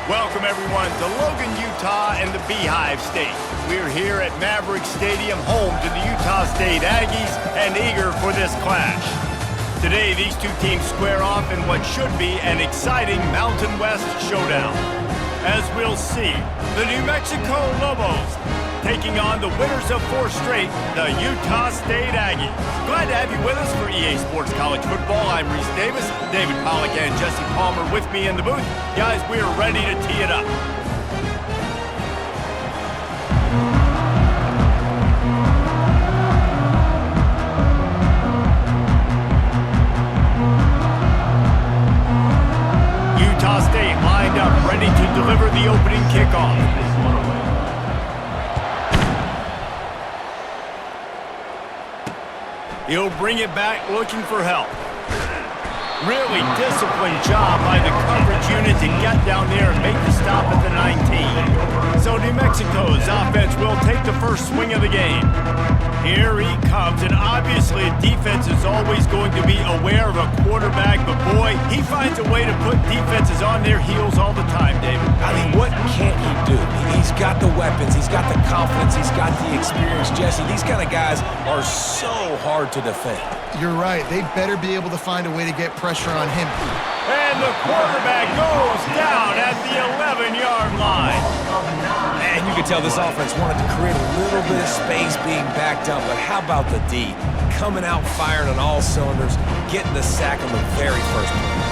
Welcome, everyone, to Logan, Utah and the Beehive State. We're here at Maverick Stadium, home to the Utah State Aggies, and eager for this clash. Today, these two teams square off in what should be an exciting Mountain West showdown. As we'll see, the New Mexico Lobos taking on the winners of 4 straight, the Utah State Aggies. Glad to have you with us for EA Sports College Football. I'm Reese Davis, David Pollack and Jesse Palmer with me in the booth. Guys, we are ready to tee it up. Utah State lined up, ready to deliver the opening kickoff. He'll bring it back looking for help. Really disciplined job by the coverage unit to get down there and make the stop at the 19. So New Mexico's offense will take the first swing of the game. Here he comes, and obviously defense is always going to be aware of a quarterback, but boy, he finds a way to put defenses on their heels all the time, David. I mean, what can't he do? He's got the weapons, he's got the confidence, he's got the experience. Jesse, these kind of guys are so hard to defend. You're right. They better be able to find a way to get pressure on him. And the quarterback goes down at the 11-yard line. And you can tell this offense wanted to create a little bit of space being backed up, but how about the D? Coming out firing on all cylinders, getting the sack on the very first play.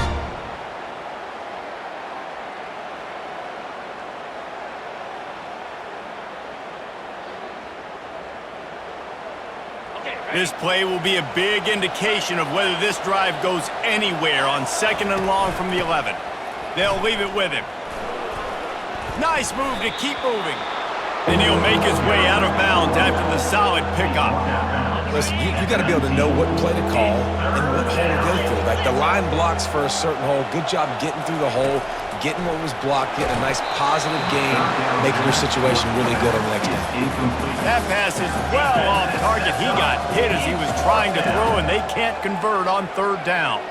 This play will be a big indication of whether this drive goes anywhere on 2nd and long from the 11. They'll leave it with him. Nice move to keep moving. And he'll make his way out of bounds after the solid pickup. Listen, you got to be able to know what play to call and what hole to go through. Like the line blocks for a certain hole. Good job getting through the hole, getting what was blocked, getting a nice positive gain, making your situation really good on the next down. That pass is well off target. He got hit as he was trying to throw, and they can't convert on 3rd down.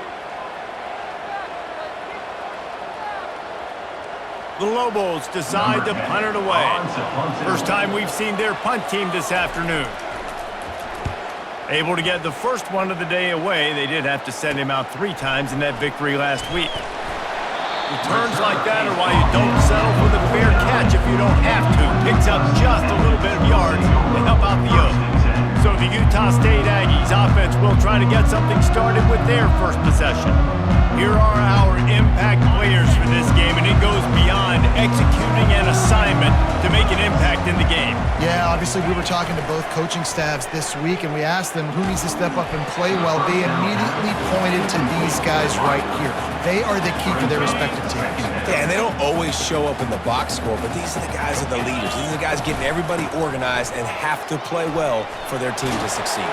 The Lobos decide to punt it away. First time we've seen their punt team this afternoon. Able to get the first one of the day away. They did have to send him out 3 times in that victory last week. Returns like that are why you don't settle for the fair catch if you don't have to. Picks up just a little bit of yards to help out the O's. So the Utah State Aggies offense will try to get something started with their first possession. Here are our impact players for this game, and it goes beyond executing an assignment to make an impact in the game. Yeah, obviously we were talking to both coaching staffs this week, and we asked them who needs to step up and play well. They immediately pointed to these guys right here. They are the key to their respective teams. Yeah, and they don't always show up in the box score, but these are the guys that are the leaders. These are the guys getting everybody organized and have to play well for their team to succeed.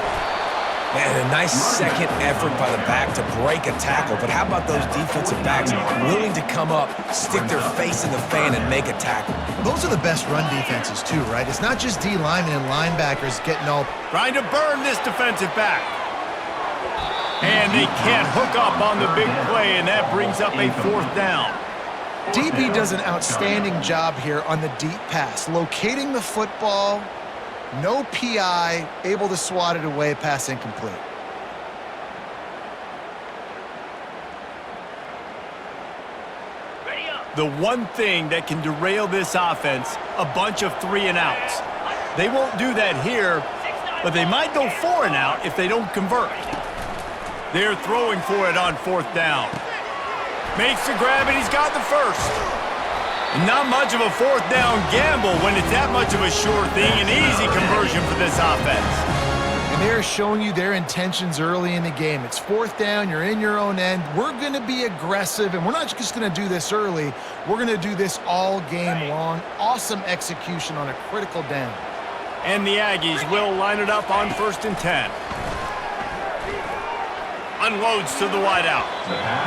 Man, a nice second effort by the back to break a tackle, but how about those defensive backs willing to come up, stick their face in the fan, and make a tackle? Those are the best run defenses too, right? It's not just D linemen and linebackers getting all... Trying to burn this defensive back. And they can't hook up on the big play, and that brings up a 4th down. DB does an outstanding job here on the deep pass, locating the football. No PI, able to swat it away, pass incomplete. The one thing that can derail this offense, a bunch of 3 and outs. They won't do that here, but they might go 4 and out if they don't convert. They're throwing for it on 4th down. Makes the grab, and he's got the first. Not much of a 4th down gamble when it's that much of a sure thing, an easy conversion for this offense. And they're showing you their intentions early in the game. It's 4th down, you're in your own end. We're going to be aggressive, and we're not just going to do this early. We're going to do this all game long. Awesome execution on a critical down. And the Aggies will line it up on 1st and 10. Unloads to the wideout.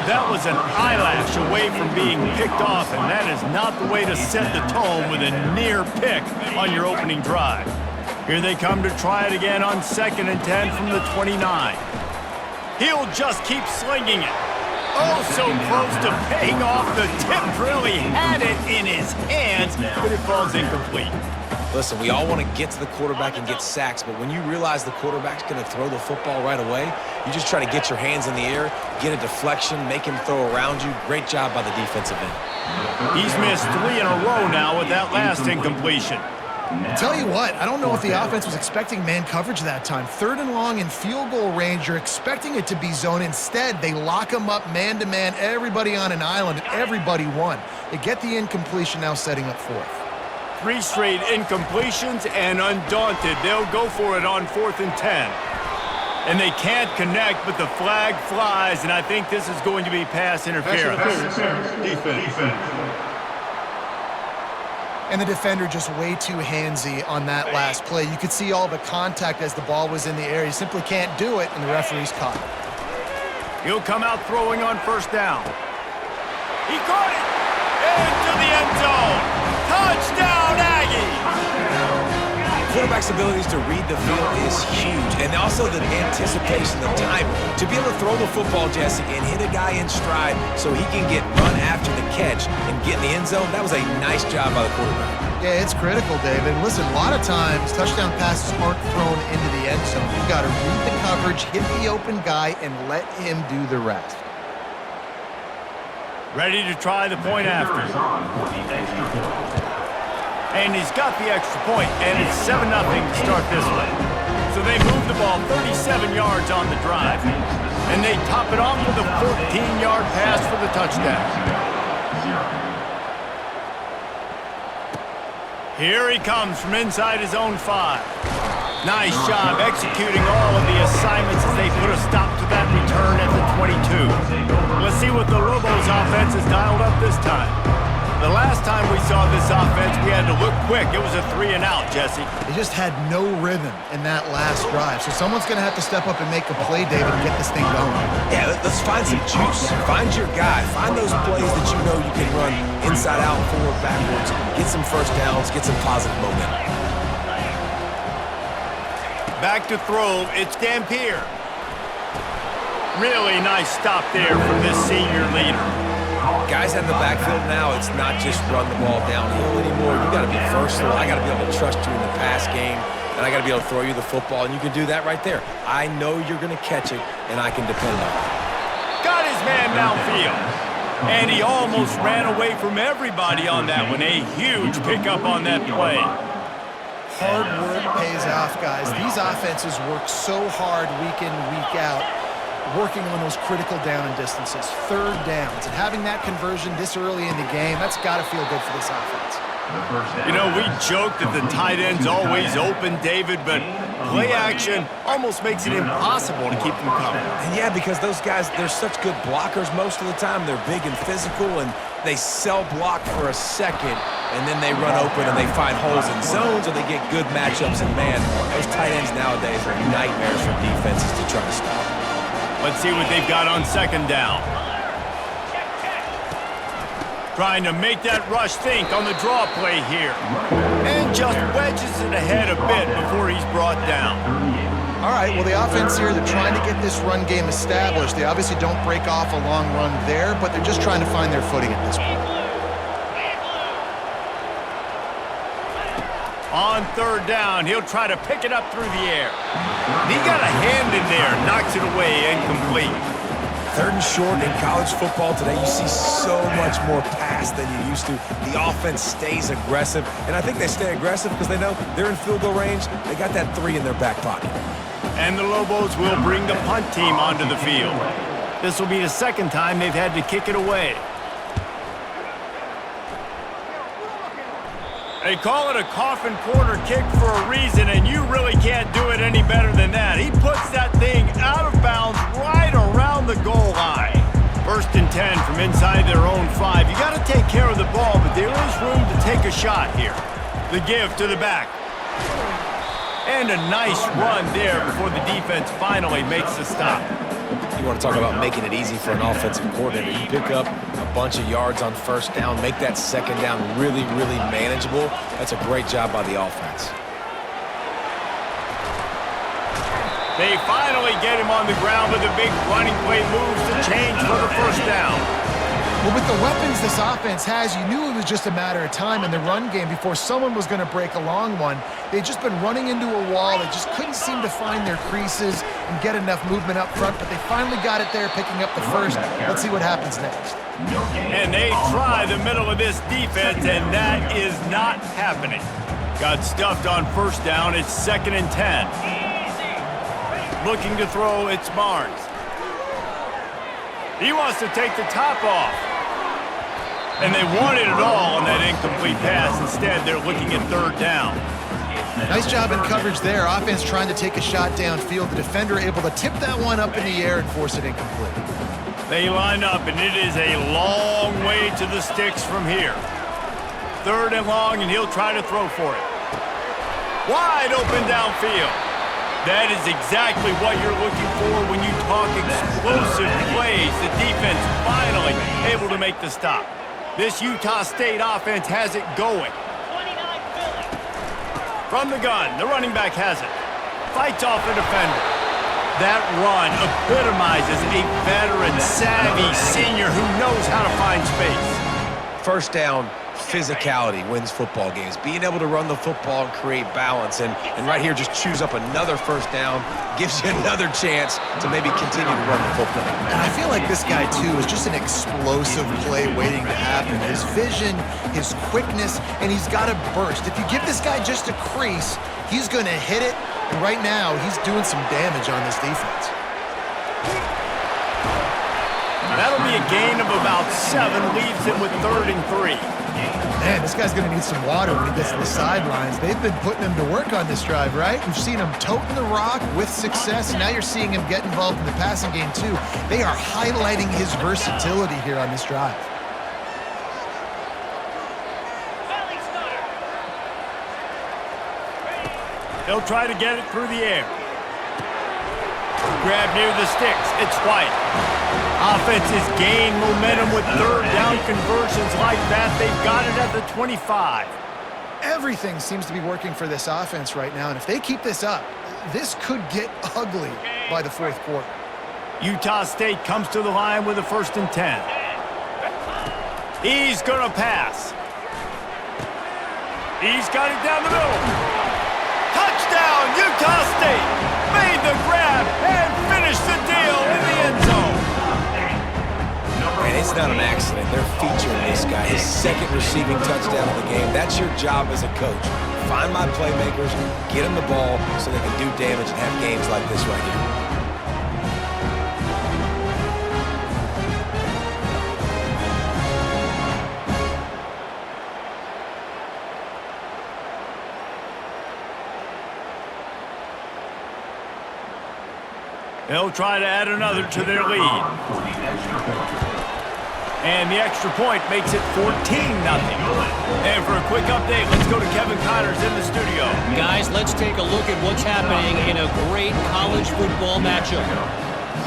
That was an eyelash away from being picked off, and that is not the way to set the tone with a near pick on your opening drive. Here they come to try it again on 2nd and 10 from the 29. He'll just keep slinging it. Oh, so close to paying off. The tip really had it in his hands, but it falls incomplete. Listen, we all want to get to the quarterback and get sacks, but when you realize the quarterback's going to throw the football right away, you just try to get your hands in the air, get a deflection, make him throw around you. Great job by the defensive end. He's missed 3 in a row now with that last incompletion. Tell you what, I don't know if the offense was expecting man coverage that time. 3rd and long in field goal range, you're expecting it to be zone. Instead, they lock them up man-to-man, everybody on an island, and everybody won. They get the incompletion, now setting up 4th. 3 straight incompletions, and undaunted, they'll go for it on 4th and 10. And they can't connect, but the flag flies, and I think this is going to be pass interference. Defense. And the defender just way too handsy on that last play. You could see all the contact as the ball was in the air. He simply can't do it, and the referee's caught it. He'll come out throwing on 1st down. He caught it into the end zone. Touchdown, Aggies! Quarterback's abilities to read the field is huge, and also the anticipation, the time to be able to throw the football, Jesse, and hit a guy in stride so he can get run after the catch and get in the end zone. That was a nice job by the quarterback. Yeah, it's critical, David. Listen, a lot of times touchdown passes aren't thrown into the end zone. You got to read the coverage, hit the open guy, and let him do the rest. Ready to try the point after. And he's got the extra point, and it's 7-0 to start this one. So they move the ball 37 yards on the drive, and they top it off with a 14-yard pass for the touchdown. Here he comes from inside his own 5. Nice job executing all of the assignments as they put a stop to that return at the 22. Let's see what the Lobos offense has dialed up this time. The last time we saw this offense, we had to look quick. It was a 3-and-out, Jesse. They just had no rhythm in that last drive. So someone's going to have to step up and make a play, David, and get this thing going. Yeah, let's find some juice. Find your guy. Find those plays that you know you can run inside out, forward, backwards. Get some first downs. Get some positive momentum. Back to throw. It's Dampier. Really nice stop there from this senior leader. Guys in the backfield now, it's not just run the ball downhill anymore. You got to be versatile. I got to be able to trust you in the pass game, and I got to be able to throw you the football, and you can do that right there. I know you're going to catch it, and I can depend on it. Got his man downfield, and he almost ran away from everybody on that one. A huge pickup on that play. Hard work pays off, guys. These offenses work so hard week in, week out, working on those critical down and distances, 3rd downs, and having that conversion this early in the game, that's got to feel good for this offense. You know, we joke that the tight end's always open, David, but play action almost makes it impossible to keep them coming. And yeah, because those guys, they're such good blockers most of the time. They're big and physical, and they sell block for a second, and then they run open and they find holes in zones, or they get good matchups. And man, those tight ends nowadays are nightmares for defenses to try to stop. Let's see what they've got on 2nd down. Trying to make that rush think on the draw play here. And just wedges it ahead a bit before he's brought down. All right, well, the offense here, they're trying to get this run game established. They obviously don't break off a long run there, but they're just trying to find their footing at this point. On 3rd down, he'll try to pick it up through the air. He got a hand in there, knocks it away, incomplete. 3rd and short in college football today, you see so much more pass than you used to. The offense stays aggressive, and I think they stay aggressive because they know they're in field goal range. They got that 3 in their back pocket. And the Lobos will bring the punt team onto the field. This will be the 2nd time they've had to kick it away. They call it a coffin corner kick for a reason, and you really can't do it any better than that. He puts that thing out of bounds right around the goal line. 1st and 10 from inside their own 5. You got to take care of the ball, but there is room to take a shot here. The give to the back. And a nice run there before the defense finally makes the stop. You want to talk about making it easy for an offensive coordinator. You pick up a bunch of yards on 1st down, make that 2nd down really, really manageable. That's a great job by the offense. They finally get him on the ground with a big running play moves to change for the first down. Well, with the weapons this offense has, you knew it was just a matter of time in the run game before someone was going to break a long one. They'd just been running into a wall. They just couldn't seem to find their creases and get enough movement up front, but they finally got it there, picking up the first. Let's see what happens next. And they try the middle of this defense, and that is not happening. Got stuffed on first down. It's 2nd and 10. Looking to throw, it's Barnes. He wants to take the top off. And they wanted it all on that incomplete pass. Instead, they're looking at 3rd down. Nice job in coverage there. Offense trying to take a shot downfield. The defender able to tip that one up in the air and force it incomplete. They line up, and it is a long way to the sticks from here. 3rd and long, and he'll try to throw for it. Wide open downfield. That is exactly what you're looking for when you talk explosive plays. The defense finally able to make the stop. This Utah State offense has it going. From the gun, the running back has it. Fights off a defender. That run epitomizes a veteran, savvy senior who knows how to find space. First down, physicality wins football games. Being able to run the football and create balance. And right here, just choose up another first down, gives you another chance to maybe continue to run the football. And I feel like this guy, too, is just an explosive play waiting to happen. His vision, his quickness, and he's got to burst. If you give this guy just a crease, he's going to hit it. And right now, he's doing some damage on this defense. That'll be a gain of about 7, leaves him with 3rd and 3. Man, this guy's going to need some water when he gets to the sidelines. They've been putting him to work on this drive, right? We've seen him toting the rock with success, and now you're seeing him get involved in the passing game, too. They are highlighting his versatility here on this drive. They'll try to get it through the air. Grab near the sticks. It's White. Offenses gain momentum with 3rd down conversions like that. They've got it at the 25. Everything seems to be working for this offense right now, and if they keep this up, this could get ugly by the 4th quarter. Utah State comes to the line with a 1st and 10. He's going to pass. He's got it down the middle. Touchdown, Utah State. Made the grab and finished the deal in the end zone. And it's not an accident. They're featuring this guy. His 2nd receiving touchdown of the game. That's your job as a coach. Find my playmakers, get them the ball so they can do damage and have games like this right here. They'll try to add another to their lead. And the extra point makes it 14-0. And for a quick update, let's go to Kevin Connors in the studio. Guys, let's take a look at what's happening in a great college football matchup.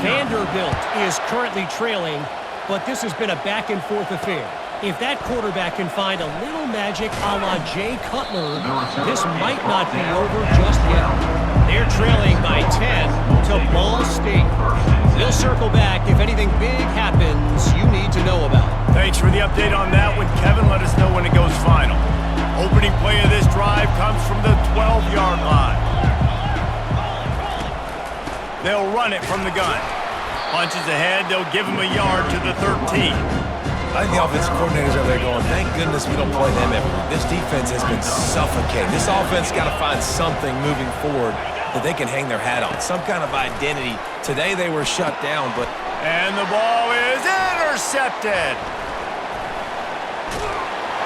Vanderbilt is currently trailing, but this has been a back-and-forth affair. If that quarterback can find a little magic a la Jay Cutler, this might not be over just yet. They're trailing by 10 to Ball State. They'll circle back if anything big happens you need to know about. Thanks for the update on that one, Kevin. Let us know when it goes final. Opening play of this drive comes from the 12-yard line. They'll run it from the gun. Punches ahead, they'll give him a yard to the 13. I think the offensive coordinators are there going, thank goodness we don't play them every week. This defense has been suffocating. This offense got to find something moving forward that they can hang their hat on, some kind of identity. Today they were shut down, but... And the ball is intercepted.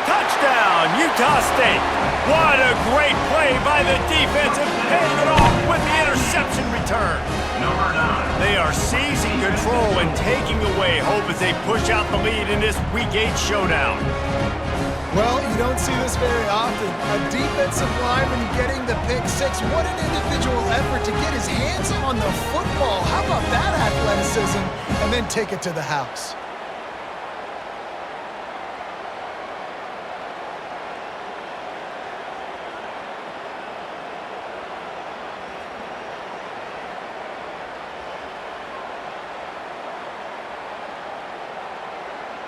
Touchdown, Utah State. What a great play by the defense and paying it off with the interception return. They are seizing control and taking away hope as they push out the lead in this Week 8 showdown. Well, you don't see this very often. A defensive lineman getting the pick six. What an individual effort to get his hands on the football. How about that athleticism? And then take it to the house.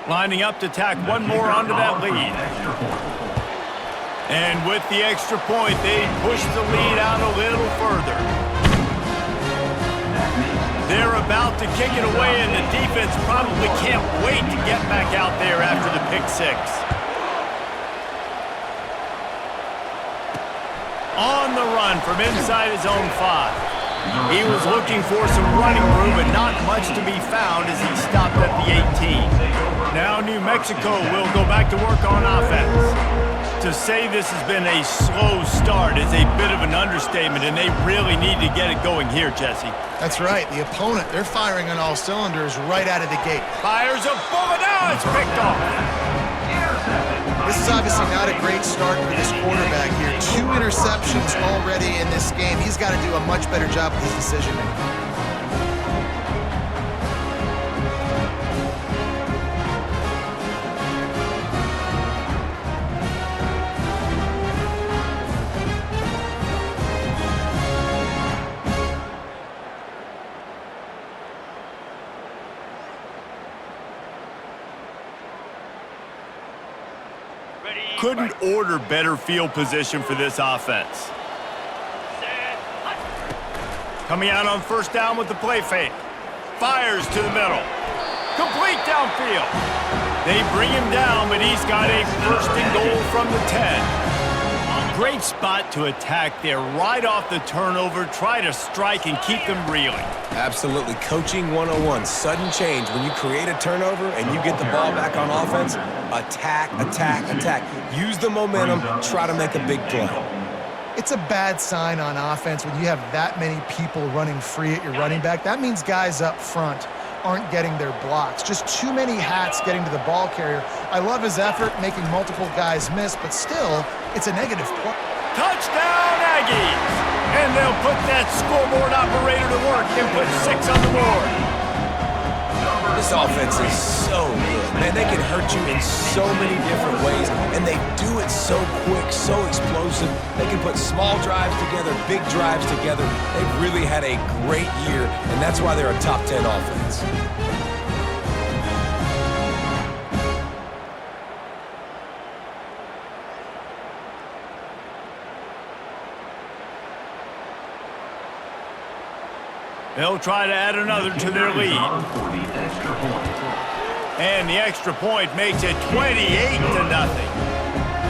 Lining up to tack one more onto that lead. And with the extra point, they push the lead out a little further. They're about to kick it away, and the defense probably can't wait to get back out there after the pick six. On the run from inside his own 5. He was looking for some running room, but not much to be found as he stopped at the 18. Now New Mexico will go back to work on offense. To say this has been a slow start is a bit of an understatement, and they really need to get it going here, Jesse. That's right. The opponent, they're firing on all cylinders right out of the gate. Fires a bullet. Now it's picked off. This is obviously not a great start for this quarterback here. 2 interceptions already in this game. He's got to do a much better job with his decision-making. Couldn't order better field position for this offense. Coming out on first down with the play fake. Fires to the middle. Complete downfield. They bring him down, but he's got a first and goal from the 10. Great spot to attack there right off the turnover. Try to strike and keep them reeling. Absolutely. Coaching 101. Sudden change. When you create a turnover and you get the ball back on offense, attack, attack, attack. Use the momentum. Try to make a big play. It's a bad sign on offense when you have that many people running free at your running back. That means guys up front aren't getting their blocks. Just too many hats getting to the ball carrier. I love his effort, making multiple guys miss, but still, it's a negative play. Touchdown, Aggies! And they'll put that scoreboard operator to work and put 6 on the board. This offense is so good. Man, they can hurt you in so many different ways, and they do it so quick, so explosive. They can put small drives together, big drives together. They've really had a great year, and that's why they're a top 10 offense. They'll try to add another to their lead. And the extra point makes it 28-0.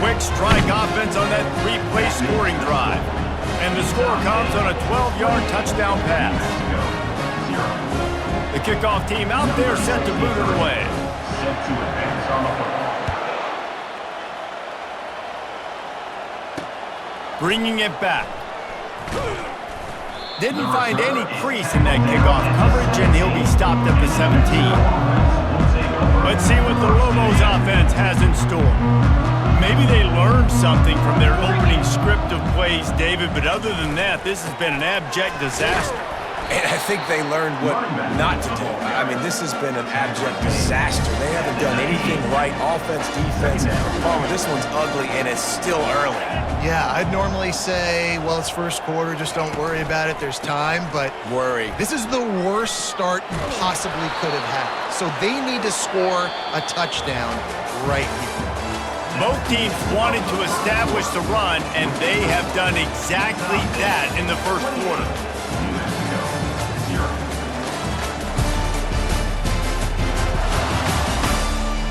Quick strike offense on that 3-play scoring drive. And the score comes on a 12-yard touchdown pass. The kickoff team out there set to boot it away. Bringing it back. Didn't find any crease in that kickoff coverage, and he'll be stopped at the 17. Let's see what the Lobos offense has in store. Maybe they learned something from their opening script of plays, David, but other than that, this has been an abject disaster. And I think they learned what not to do. I mean, this has been an abject disaster. They haven't done anything right, offense, defense. Palmer, this one's ugly, and it's still early. Yeah, I'd normally say, well, it's first quarter, just don't worry about it, there's time, but Worry. This is the worst start you possibly could have had. So they need to score a touchdown right here. Both teams wanted to establish the run, and they have done exactly that in the first quarter.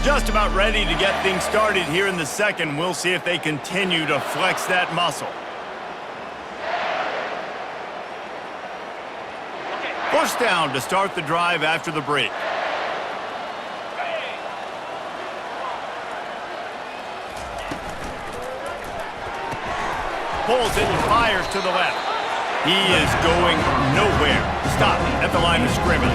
Just about ready to get things started here in the second. We'll see if they continue to flex that muscle. First down to start the drive after the break. Pulls it and fires to the left. He is going nowhere. Stop at the line of scrimmage.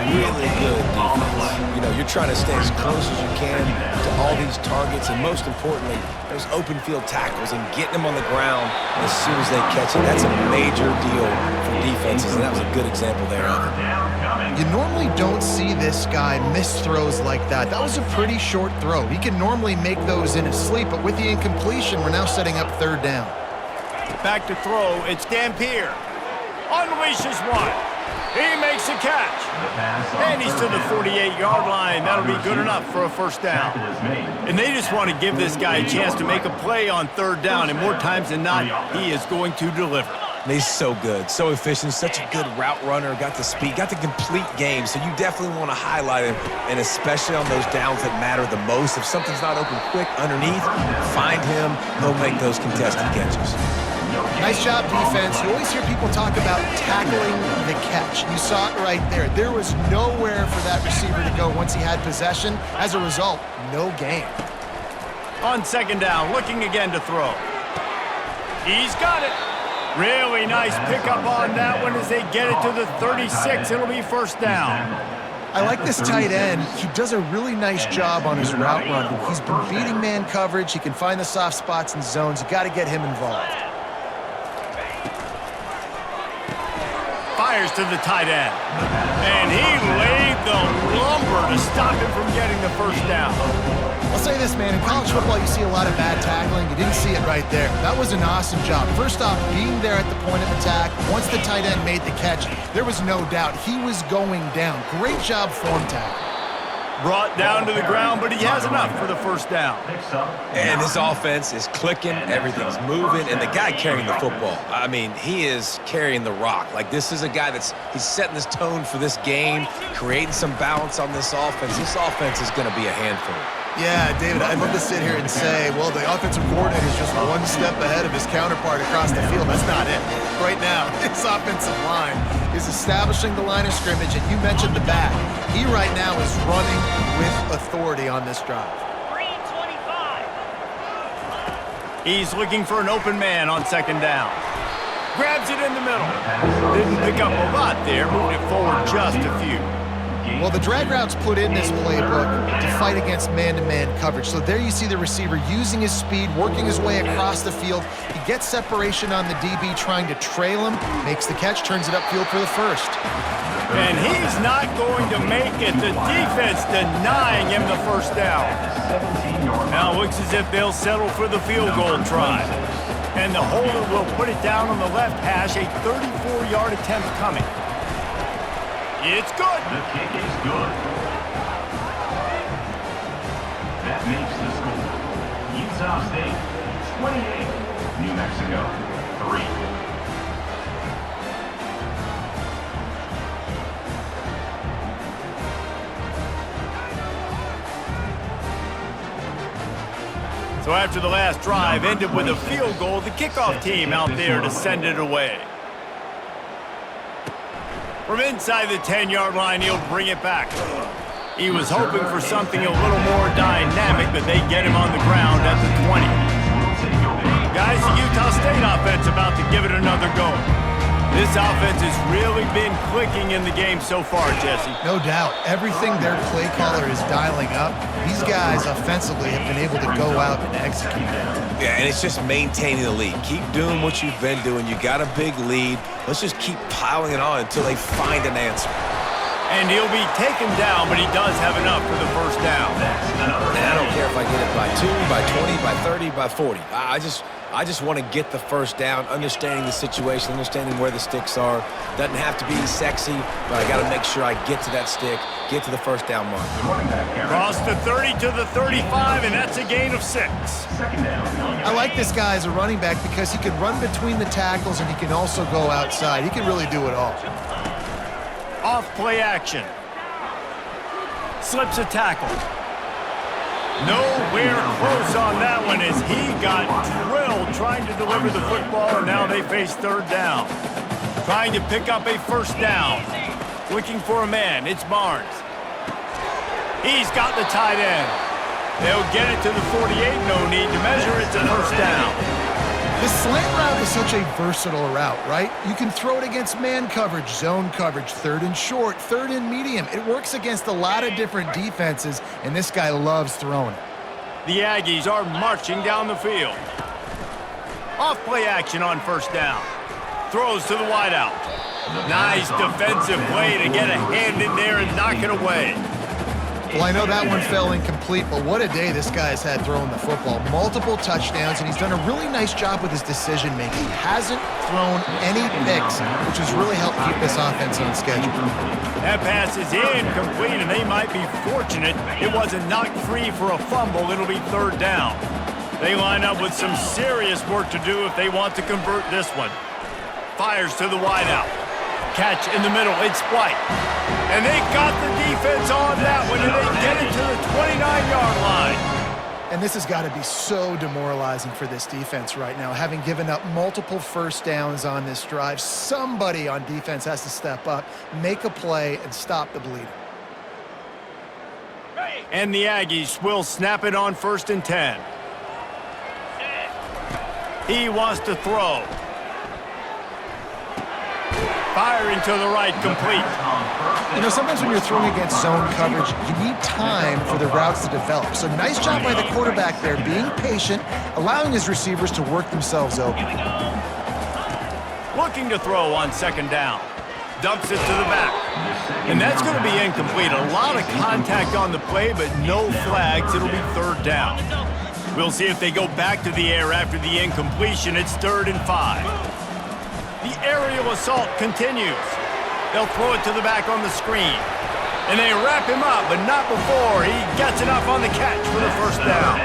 Really good defense. You know, you're trying to stay as close as you can to all these targets, and most importantly, those open field tackles and getting them on the ground as soon as they catch it. That's a major deal for defenses, and that was a good example there of it. You normally don't see this guy miss throws like that. That was a pretty short throw. He can normally make those in his sleep, but with the incompletion, we're now setting up third down. Back to throw. It's Dampier. Unleashes one. He makes a catch. And he's to the 48-yard line. That'll be good enough for a first down. And they just want to give this guy a chance to make a play on third down, and more times than not, he is going to deliver. He's so good, so efficient, such a good route runner, got the speed, got the complete game, so you definitely want to highlight him, and especially on those downs that matter the most. If something's not open quick underneath, find him, he'll make those contested catches. Nice job, defense. You always hear people talk about tackling the catch. You saw it right there. There was nowhere for that receiver to go once he had possession. As a result, no gain. On second down, looking again to throw. He's got it. Really nice pickup on that one as they get it to the 36. It'll be first down. I like this tight end. He does a really nice job on his route running. He's been beating man coverage. He can find the soft spots and zones. You got to get him involved. Fires to the tight end. And he laid the lumber to stop him from getting the first down. I'll say this, man. In college football, you see a lot of bad tackling. You didn't see it right there. That was an awesome job. First off, being there at the point of attack. Once the tight end made the catch, there was no doubt he was going down. Great job form tackle. Brought down to the ground, but he has enough for the first down. And this offense is clicking, everything's moving, and the guy carrying the football, I mean, he is carrying the rock. Like, this is a guy he's setting this tone for this game, creating some balance on this offense. This offense is going to be a handful. Yeah, David, I'd love to sit here and say, well, the offensive coordinator is just one step ahead of his counterpart across the field. That's not it. Right now, his offensive line is establishing the line of scrimmage, and you mentioned the back. He right now is running with authority on this drive. He's looking for an open man on second down. Grabs it in the middle. Didn't pick up a lot there, moving it forward just a few. Well, the drag route's put in this playbook to fight against man-to-man coverage. So there you see the receiver using his speed, working his way across the field. He gets separation on the DB trying to trail him, makes the catch, turns it upfield for the first. And he's not going to make it. The defense denying him the first down. Now it looks as if they'll settle for the field goal try. And the holder will put it down on the left hash, a 34-yard attempt coming. It's good. The kick is good. That makes the score. Utah State 28, New Mexico 3. So after the last drive ended with a field goal, the kickoff team out there to send it away. From inside the 10-yard line, he'll bring it back. He was hoping for something a little more dynamic, but they get him on the ground at the 20. Guys, the Utah State offense about to give it another go. This offense has really been clicking in the game so far, Jesse. No doubt. Everything their play caller is dialing up, these guys offensively have been able to go out and execute. Yeah, and it's just maintaining the lead. Keep doing what you've been doing. You got a big lead. Let's just keep piling it on until they find an answer. And he'll be taken down, but he does have enough for the first down. And I don't care if I get it by 2, by 20, by 30, by 40. I just want to get the first down, understanding the situation, understanding where the sticks are. Doesn't have to be sexy, but I got to make sure I get to that stick, get to the first down mark. Cross the 30 to the 35, and that's a gain of 6. I like this guy as a running back because he can run between the tackles and he can also go outside. He can really do it all. Off play action. Slips a tackle. Nowhere close on that one as he got drilled trying to deliver the football, and now they face third down. Trying to pick up a first down. Looking for a man. It's Barnes. He's got the tight end. They'll get it to the 48. No need to measure. It's a first down. The slant route is such a versatile route, right? You can throw it against man coverage, zone coverage, third and short, third and medium. It works against a lot of different defenses, and this guy loves throwing it. The Aggies are marching down the field. Off play action on first down. Throws to the wideout. Nice defensive play to get a hand in there and knock it away. Well, I know that one fell incomplete, but what a day this guy has had throwing the football. Multiple touchdowns, and he's done a really nice job with his decision-making. He hasn't thrown any picks, which has really helped keep this offense on schedule. That pass is incomplete, and they might be fortunate it wasn't knocked free for a fumble. It'll be third down. They line up with some serious work to do if they want to convert this one. Fires to the wideout. Catch in the middle. It's White. And they got the defense on that one, and they get it to the 29-yard line. And this has got to be so demoralizing for this defense right now. Having given up multiple first downs on this drive, somebody on defense has to step up, make a play, and stop the bleeding. And the Aggies will snap it on 1st and 10. He wants to throw. Firing to the right, complete. You know, sometimes when you're throwing against zone coverage, you need time for the routes to develop. So nice job by the quarterback there, being patient, allowing his receivers to work themselves open. Looking to throw on 2nd down. Dumps it to the back. And that's going to be incomplete. A lot of contact on the play, but no flags. It'll be 3rd down. We'll see if they go back to the air after the incompletion. It's 3rd and 5. The aerial assault continues. They'll throw it to the back on the screen. And they wrap him up, but not before he gets enough on the catch for the 1st down.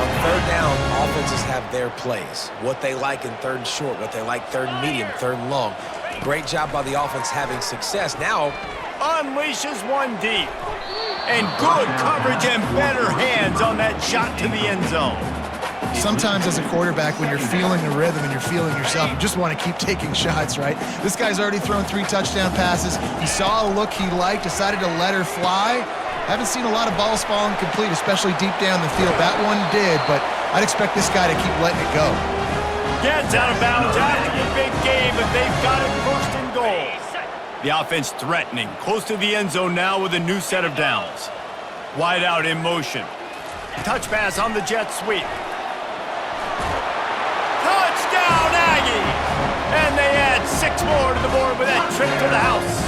On 3rd down, offenses have their plays. What they like in 3rd and short, what they like 3rd and medium, 3rd and long. Great job by the offense having success. Now, unleashes one deep. And good coverage and better hands on that shot to the end zone. Sometimes as a quarterback, when you're feeling the rhythm and you're feeling yourself, you just want to keep taking shots, right? This guy's already thrown 3 touchdown passes. He saw a look he liked, decided to let her fly. Haven't seen a lot of balls falling complete, especially deep down the field. That one did, but I'd expect this guy to keep letting it go. Gets out of bounds after the big game, but they've got it 1st and goal. The offense threatening, close to the end zone now with a new set of downs. Wide out in motion. Touch pass on the jet sweep. Touchdown, Aggies! And they add 6 more to the board with that trip to the house.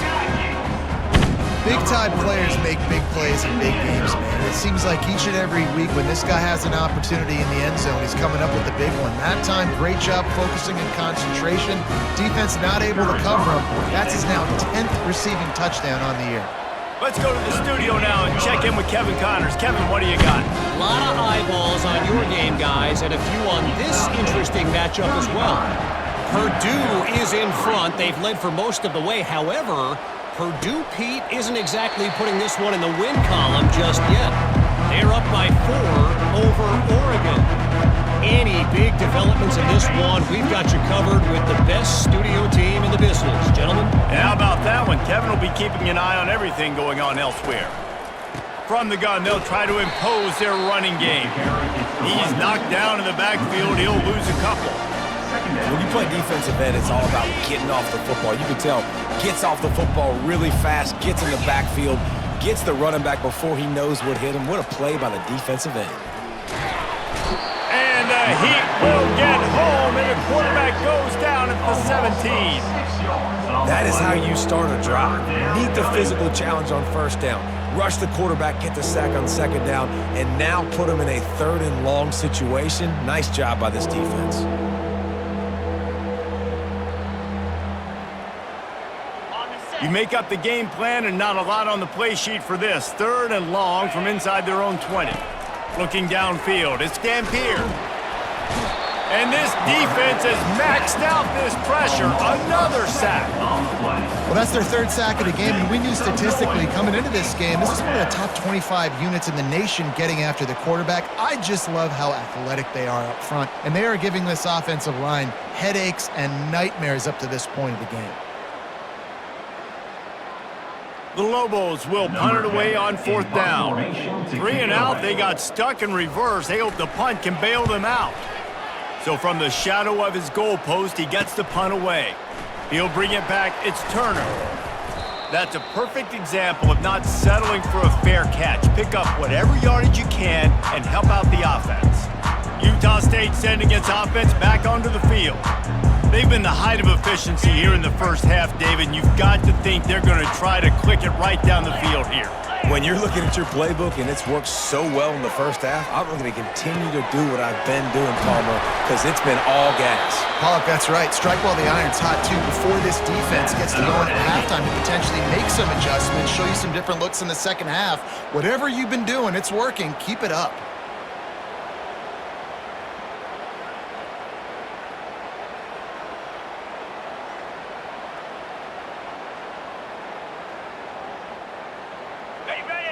Big-time players make big plays in big games, man. It seems like each and every week when this guy has an opportunity in the end zone, he's coming up with the big one. That time, great job focusing and concentration. Defense not able to cover him. That's his now 10th receiving touchdown on the year. Let's go to the studio now and check in with Kevin Connors. Kevin, what do you got? A lot of eyeballs on your game, guys, and a few on this interesting matchup as well. Purdue is in front. They've led for most of the way. However, Purdue, Pete, isn't exactly putting this one in the win column just yet. They're up by 4 over Oregon. Any big developments in this one, we've got you covered with the best studio team in the business. Gentlemen? And how about that one? Kevin will be keeping an eye on everything going on elsewhere. From the gun, they'll try to impose their running game. He's knocked down in the backfield. He'll lose a couple. when you play defensive end, it's all about getting off the football. You can tell, gets off the football really fast, gets in the backfield, gets the running back before he knows what hit him. What a play by the defensive end. And the Heat will get home, and the quarterback goes down at the 17. That is how you start a drive. Meet the physical challenge on first down. Rush the quarterback, get the sack on second down, and now put him in a third and long situation. Nice job by this defense. You make up the game plan and not a lot on the play sheet for this. Third and long from inside their own 20. Looking downfield, it's Dampier. And this defense has maxed out this pressure. Another sack. Well, that's their third sack of the game, and we knew statistically coming into this game, this is one of the top 25 units in the nation getting after the quarterback. I just love how athletic they are up front, and they are giving this offensive line headaches and nightmares up to this point of the game. The Lobos will punt it away on fourth down. 3 and out, they got stuck in reverse. They hope the punt can bail them out. So from the shadow of his goalpost, he gets the punt away. He'll bring it back. It's Turner. That's a perfect example of not settling for a fair catch. Pick up whatever yardage you can and help out the offense. Utah State sending its offense back onto the field. They've been the height of efficiency here in the first half, David. You've got to think they're going to try to click it right down the field here. When you're looking at your playbook and it's worked so well in the first half, I'm going to continue to do what I've been doing, Palmer, because it's been all gas. Pollock, that's right. Strike while the iron's hot, too, before this defense gets to going at halftime to potentially make some adjustments, show you some different looks in the second half. Whatever you've been doing, it's working. Keep it up.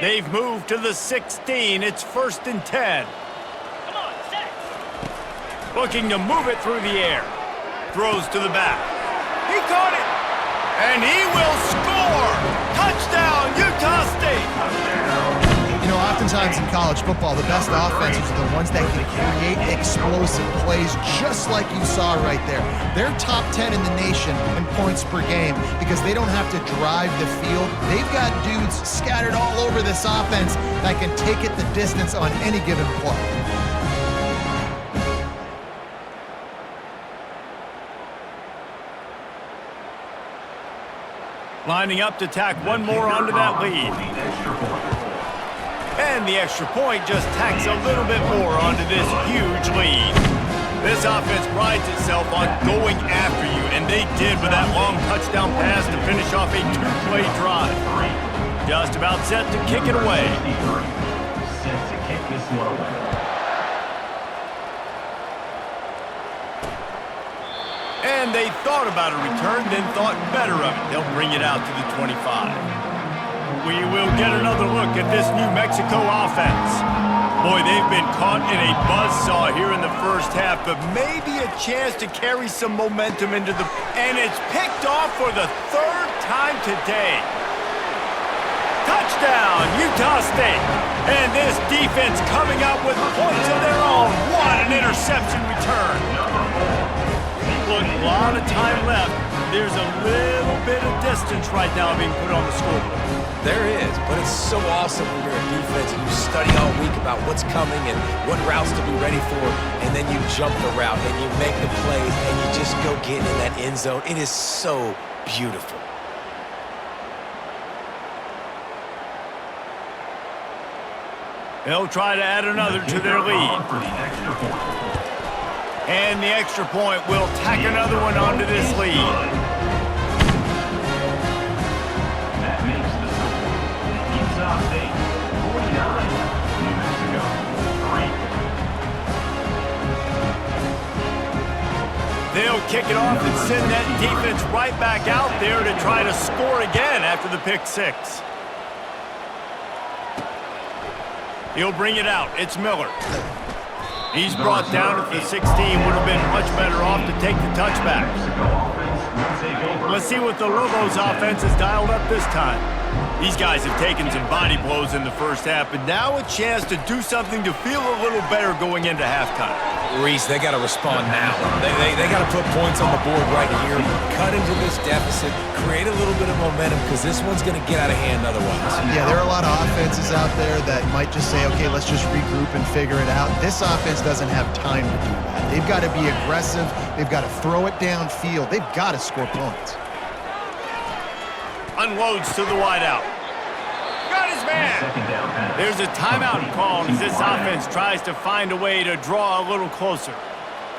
They've moved to the 16. It's 1st and 10. Come on, set. Looking to move it through the air. Throws to the back. He caught it. And he will score. Touchdown, Utah State. You know, oftentimes in college football, the best offenses are the ones that can create explosive plays just like you saw right there. They're top 10 in the nation in points per game because they don't have to drive the field. They've got dudes scattered all over this offense that can take it the distance on any given play. Lining up to tack one more onto that lead. And the extra point just tacks a little bit more onto this huge lead. This offense prides itself on going after you, and they did with that long touchdown pass to finish off a 2-play drive. Just about set to kick it away. Set to kick this one away. And they thought about a return, then thought better of it. They'll bring it out to the 25. We will get another look at this New Mexico offense. Boy, they've been caught in a buzzsaw here in the first half, but maybe a chance to carry some momentum into the... And it's picked off for the 3rd time today. Touchdown, Utah State. And this defense coming up with points of their own. What an interception return. Look, a lot of time left. There's a little bit of distance right now being put on the scoreboard. There is, but it's so awesome when you're a defense and you study all week about what's coming and what routes to be ready for, and then you jump the route and you make the plays and you just go get in that end zone. It is so beautiful. They'll try to add another to their lead. And the extra point will tack another one onto this lead. That makes the score. Utah State 49, New Mexico 3. They'll kick it off and send that defense right back out there to try to score again after the pick 6. He'll bring it out. It's Miller. He's brought down at the 16. Would have been much better off to take the touchback. Let's see what the Lobos offense has dialed up this time. These guys have taken some body blows in the first half, but now a chance to do something to feel a little better going into halftime. Reese, they got to respond now. They got to put points on the board right here, cut into this deficit, create a little bit of momentum because this one's going to get out of hand otherwise. Yeah, there are a lot of offenses out there that might just say, okay, let's just regroup and figure it out. This offense doesn't have time to do that. They've got to be aggressive. They've got to throw it downfield. They've got to score points. Unloads to the wideout. Got his man. There's a timeout called as this offense tries to find a way to draw a little closer.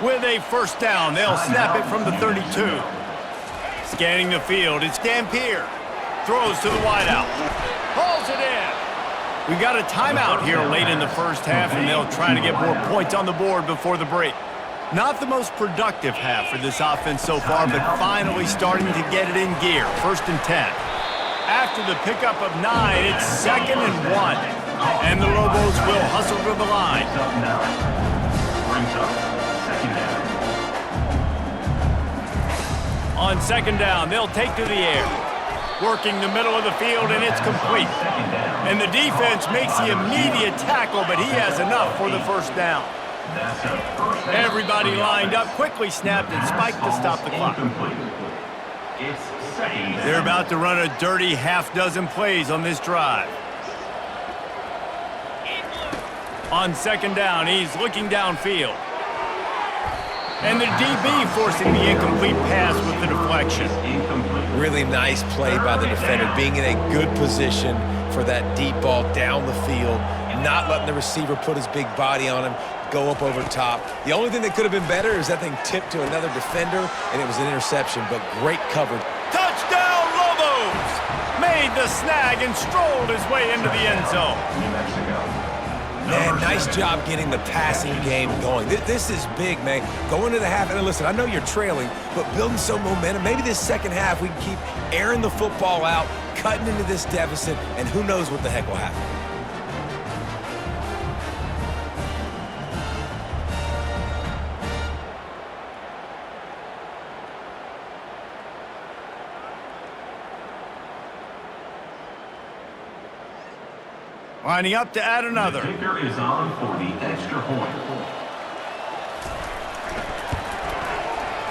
With a first down, they'll snap it from the 32. Scanning the field, it's Dampier. Throws to the wideout. Hauls it in. We got a timeout here late in the first half, and they'll try to get more points on the board before the break. Not the most productive half for this offense so far, but finally starting to get it in gear. 1st and 10. After the pickup of 9, it's 2nd and 1. And the Lobos will hustle to the line. On 2nd down, they'll take to the air. Working the middle of the field, and it's complete. And the defense makes the immediate tackle, but he has enough for the first down. Everybody lined up, quickly snapped and spiked to stop the clock. They're about to run a dirty half-dozen plays on this drive. On 2nd down, he's looking downfield. And the DB forcing the incomplete pass with the deflection. Really nice play by the defender, being in a good position for that deep ball down the field, not letting the receiver put his big body on him, go up over top. The only thing that could have been better is that thing tipped to another defender, and it was an interception, but great coverage. Touchdown, Lobos! Made the snag and strolled his way into the end zone. New Mexico. Man, nice job getting the passing game going. This is big, man. Going to the half, and listen, I know you're trailing, but building some momentum. Maybe this second half we can keep airing the football out, cutting into this deficit, and who knows what the heck will happen. Lining up to add another. The kicker is on for the extra point.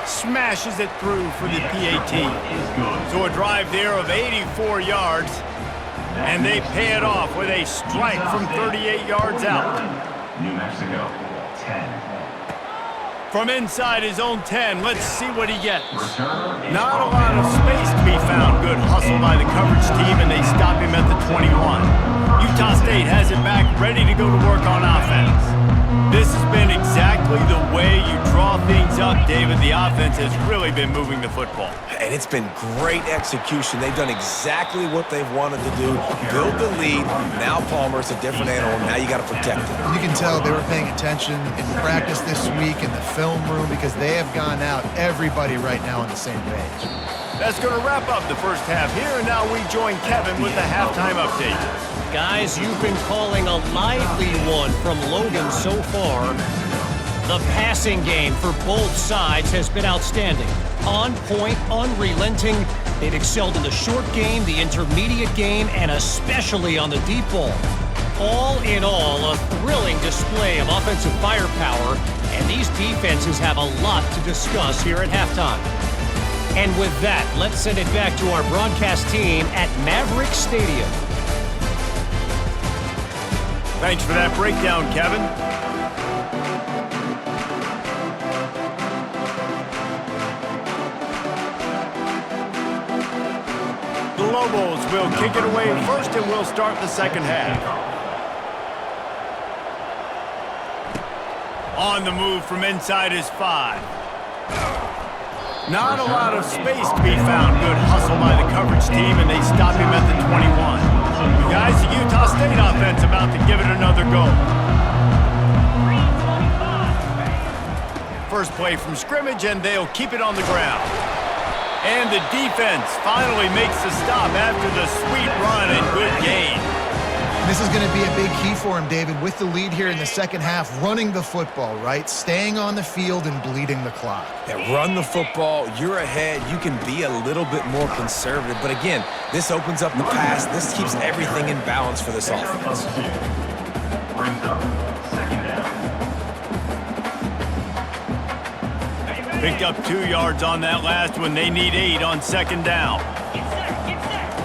Smashes it through for the PAT. Is good. So a drive there of 84 yards, and they pay it off with a strike from 38 yards out. New Mexico, 10. From inside his own 10, let's see what he gets. Return is Not a lot of space to be found. Good hustle by the coverage team, and they stop him at the 21. Utah State has it back, ready to go to work on offense. This has been exactly the way you draw things up, David. The offense has really been moving the football. And it's been great execution. They've done exactly what they've wanted to do. Build the lead. Now Palmer's a different animal. Now you got to protect it. You can tell they were paying attention in practice this week in the film room because they have gone out, everybody right now on the same page. That's going to wrap up the first half here, and now we join Kevin with the halftime update. Guys, you've been calling a lively one from Logan so far. The passing game for both sides has been outstanding. On point, unrelenting. They've excelled in the short game, the intermediate game, and especially on the deep ball. All in all, a thrilling display of offensive firepower, and these defenses have a lot to discuss here at halftime. And with that, let's send it back to our broadcast team at Maverick Stadium. Thanks for that breakdown, Kevin. The Lobos will kick it away first, and we'll start the second half. On the move from inside his 5. Not a lot of space to be found. Good hustle by the coverage team, and they stop him at the 21. Guys, the Utah State offense about to give it another go. First play from scrimmage, and they'll keep it on the ground. And the defense finally makes the stop after the sweet run and good gain. This is going to be a big key for him, David, with the lead here in the second half, running the football, right? Staying on the field and bleeding the clock. Yeah, run the football. You're ahead. You can be a little bit more conservative. But again, this opens up the pass. This keeps everything in balance for this offense. Brings up second down. Picked up 2 yards on that last one. They need 8 on second down.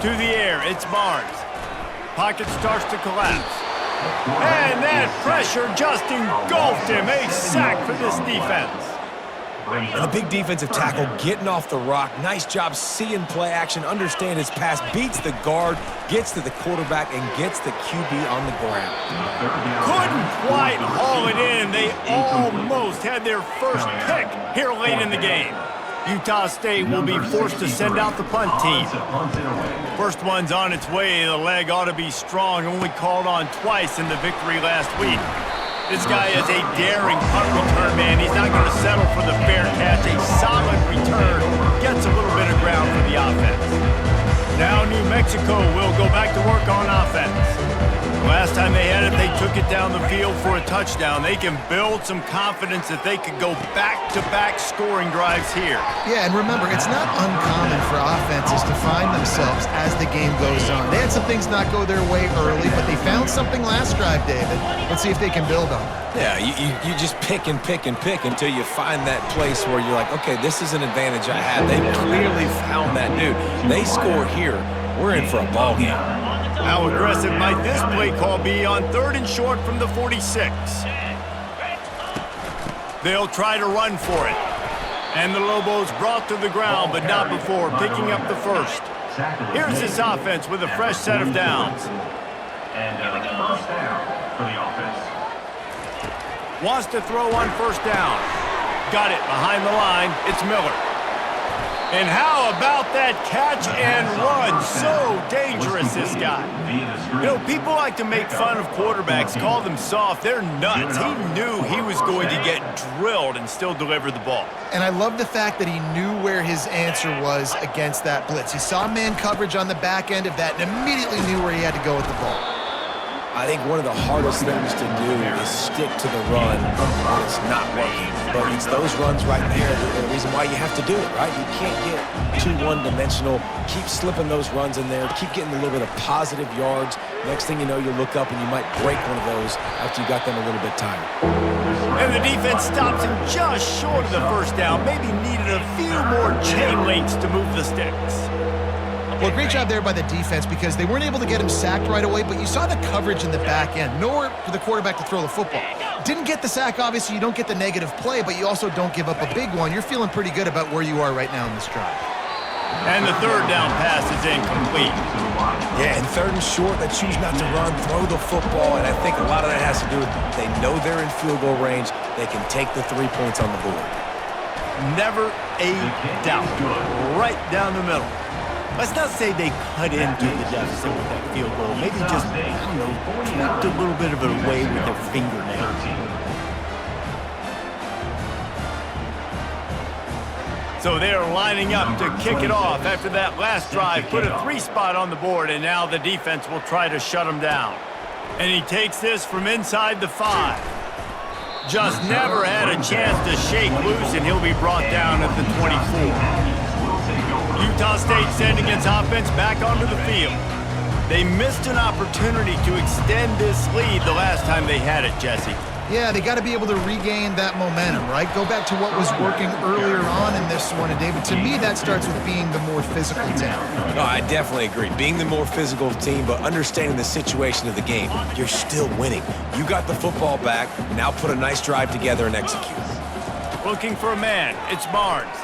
To the air, it's Barnes. Pocket starts to collapse. And that pressure just engulfed him. A sack for this defense. And the big defensive tackle getting off the rock. Nice job seeing play action, understand his pass, beats the guard, gets to the quarterback, and gets the QB on the ground. Couldn't quite haul it in. They almost had their first pick here late in the game. Utah State will be forced to send out the punt team. First one's on its way. The leg ought to be strong. Only called on twice in the victory last week. This guy is a daring punt return man. He's not going to settle for the fair catch. A solid return. Gets a little bit of ground for the offense. Now New Mexico will go back to work on offense. Last time they had it, they took it down the field for a touchdown. They can build some confidence that they could go back-to-back scoring drives here. Yeah, and remember, it's not uncommon for offenses to find themselves as the game goes on. They had some things not go their way early, but they found something last drive, David. Let's see if they can build on it. Yeah, you just pick and pick and pick until you find that place where you're like, okay, this is an advantage I had. They clearly found that dude. They score here. We're in for a ball game. How aggressive might this play call be on 3rd and short from the 46? They'll try to run for it. And the Lobos brought to the ground, but not before picking up the first. Here's this offense with a fresh set of downs. And first down for the offense. Wants to throw on first down. Got it behind the line. It's Miller. And how about that catch and run? So dangerous, this guy. You know, people like to make fun of quarterbacks, call them soft. They're nuts. He knew he was going to get drilled and still deliver the ball. And I love the fact that he knew where his answer was against that blitz. He saw man coverage on the back end of that and immediately knew where he had to go with the ball. I think one of the hardest things to do is stick to the run when it's not working. But it's those runs right there that are the reason why you have to do it, right? You can't get too one-dimensional. Keep slipping those runs in there. Keep getting a little bit of positive yards. Next thing you know, you look up and you might break one of those after you got them a little bit tired. And the defense stops him just short of the first down. Maybe needed a few more chain links to move the sticks. Well, great job there by the defense because they weren't able to get him sacked right away, but you saw the coverage in the back end. Nowhere for the quarterback to throw the football. Didn't get the sack, obviously. You don't get the negative play, but you also don't give up a big one. You're feeling pretty good about where you are right now in this drive. And the third down pass is incomplete. Yeah, and third and short, they choose not to run, throw the football, and I think a lot of that has to do with they know they're in field goal range. They can take the 3 points on the board. Never a doubt. Right down the middle. Let's not say they cut into the deficit with that field goal. Maybe just, I don't know, tweaked a little bit of it away with their fingernails. So they're lining up to kick it off after that last drive. Put a 3 spot on the board, and now the defense will try to shut him down. And he takes this from inside the 5. Just never had a chance to shake loose, and he'll be brought down at the 24. Utah State sending its offense back onto the field. They missed an opportunity to extend this lead the last time they had it, Jesse. Yeah, they got to be able to regain that momentum, right? Go back to what was working earlier on in this one. And, David, to me, that starts with being the more physical team. No, I definitely agree. Being the more physical team, but understanding the situation of the game. You're still winning. You got the football back. Now put a nice drive together and execute. Looking for a man. It's Barnes.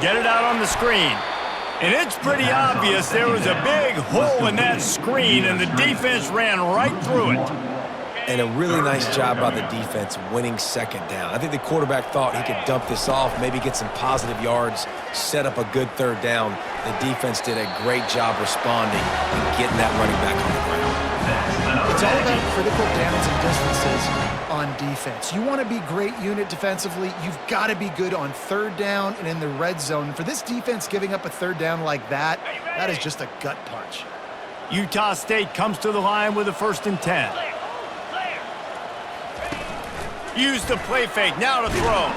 Get it out on the screen. And it's pretty obvious there was a big hole in that screen, and the defense ran right through it. And a really nice job by the defense winning second down. I think the quarterback thought he could dump this off, maybe get some positive yards, set up a good third down. The defense did a great job responding and getting that running back on the ground. It's all about critical downs and distances on defense. You want to be great unit defensively, you've got to be good on third down and in the red zone. For this defense giving up a third down like that, that is just a gut punch. Utah State comes to the line with a 1st and 10. Use the play fake, now to throw.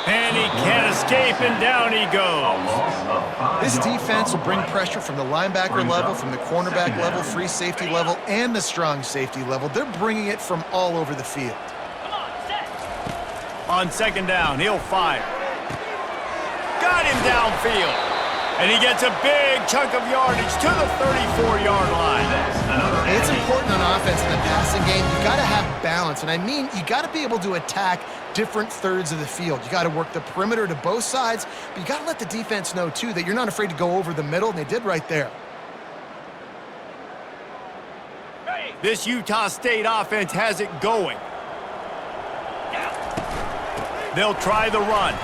And he can't escape, and down he goes. This defense will bring pressure from the linebacker level, from the cornerback level, free safety level, and the strong safety level. They're bringing it from all over the field. On second down, he'll fire. Got him downfield. And he gets a big chunk of yardage to the 34-yard line. It's important on offense in the passing game. You've got to have balance. And I mean, you got to be able to attack different thirds of the field. You got to work the perimeter to both sides, but you got to let the defense know, too, that you're not afraid to go over the middle, and they did right there. This Utah State offense has it going. They'll try the run.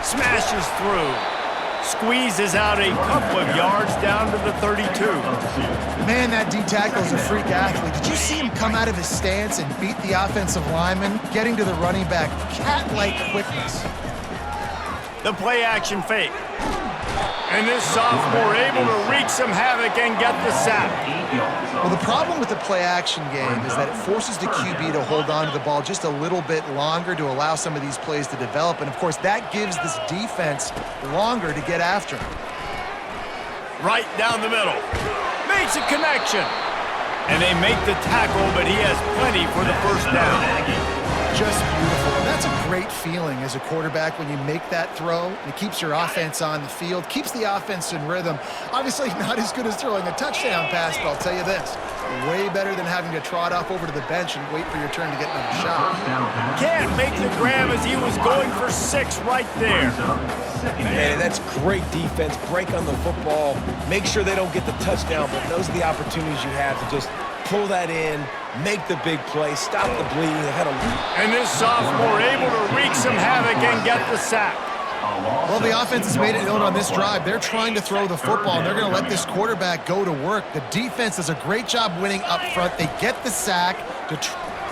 Smashes through. Squeezes out a couple of yards down to the 32. Man, that D-tackle is a freak athlete. Did you see him come out of his stance and beat the offensive lineman, getting to the running back? Cat-like quickness. The play-action fake. And this sophomore able to wreak some havoc and get the sack. Well, the problem with the play-action game is that it forces the QB to hold on to the ball just a little bit longer to allow some of these plays to develop. And, of course, that gives this defense longer to get after him. Right down the middle. Makes a connection. And they make the tackle, but he has plenty for the first down. Just beautiful. And that's a great feeling as a quarterback when you make that throw, and it keeps your offense on the field, keeps the offense in rhythm. Obviously not as good as throwing a touchdown pass, but I'll tell you this, way better than having to trot off over to the bench and wait for your turn to get another shot. Can't make the grab as he was going for 6 right there. Man, that's great defense. Break on the football. Make sure they don't get the touchdown, but those are the opportunities you have to just pull that in, make the big play, stop the bleeding. And this sophomore able to wreak some havoc and get the sack. Well, the offense has made it known on this drive. They're trying to throw the football, and they're going to let this quarterback go to work. The defense does a great job winning up front. They get the sack.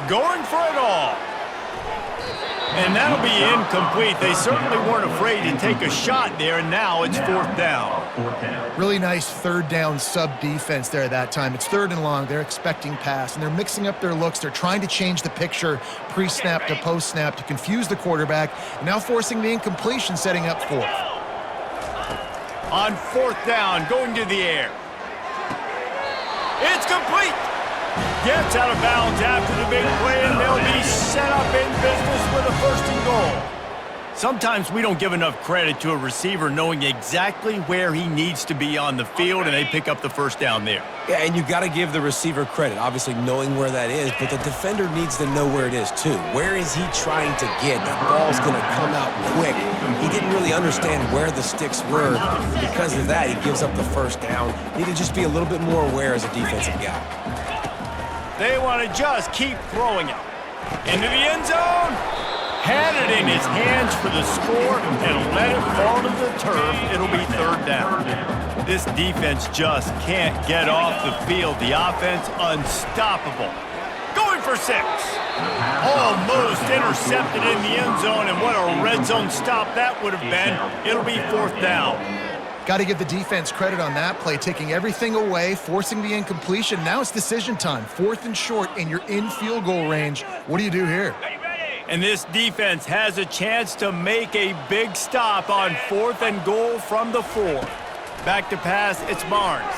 Going for it all. And that'll be incomplete. They certainly weren't afraid to take a shot there, and now it's 4th down. Really nice 3rd down sub-defense there that time. It's 3rd and long. They're expecting pass, and they're mixing up their looks. They're trying to change the picture pre-snap to post-snap to confuse the quarterback, and now forcing the incompletion, setting up 4th. On 4th down, going to the air. It's complete. Gets out of bounds after the big play, and they'll be set up in business with a 1st and goal. Sometimes we don't give enough credit to a receiver knowing exactly where he needs to be on the field, and they pick up the 1st down there. Yeah, and you got to give the receiver credit, obviously knowing where that is, but the defender needs to know where it is too. Where is he trying to get? That ball's going to come out quick. He didn't really understand where the sticks were. Because of that, he gives up the 1st down. Need to just be a little bit more aware as a defensive guy. They want to just keep throwing it. Into the end zone. Had it in his hands for the score and let it fall to the turf. It'll be 3rd down. This defense just can't get off the field. The offense unstoppable. Going for 6. Almost intercepted in the end zone, and what a red zone stop that would have been. It'll be 4th down. Got to give the defense credit on that play, taking everything away, forcing the incompletion. Now it's decision time. 4th and short, and you're in field goal range. What do you do here? And this defense has a chance to make a big stop on 4th and goal from the 4. Back to pass, it's Barnes.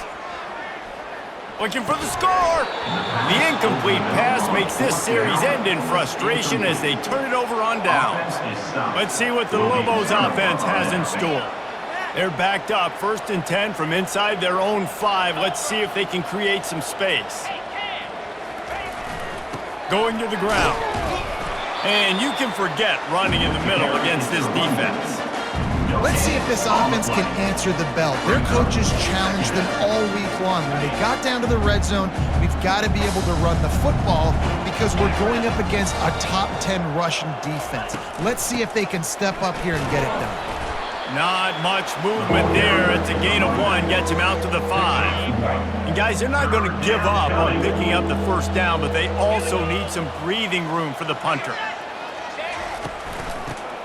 Looking for the score. The incomplete pass makes this series end in frustration as they turn it over on downs. Let's see what the Lobos offense has in store. They're backed up, 1st and 10 from inside their own 5. Let's see if they can create some space. Going to the ground. And you can forget running in the middle against this defense. Let's see if this offense can answer the bell. Their coaches challenged them all week long. When they got down to the red zone, we've got to be able to run the football because we're going up against a top 10 Russian defense. Let's see if they can step up here and get it done. Not much movement there. It's a gain of 1. Gets him out to the 5. And guys, they're not going to give up on picking up the 1st down, but they also need some breathing room for the punter.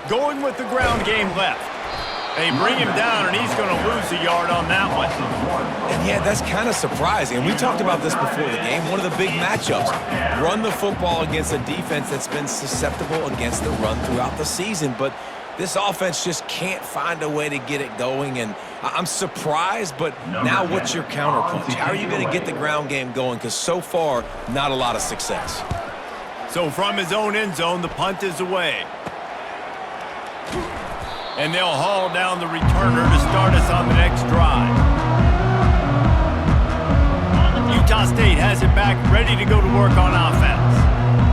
Going with the ground game left. They bring him down, and he's going to lose a yard on that one. And yeah, that's kind of surprising. And we talked about this before the game. One of the big matchups. Run the football against a defense that's been susceptible against the run throughout the season. But this offense just can't find a way to get it going. And I'm surprised, but now what's your counterpunch? How are you going to get the ground game going? Because so far, not a lot of success. So from his own end zone, the punt is away. And they'll haul down the returner to start us on the next drive. Utah State has it back, ready to go to work on offense.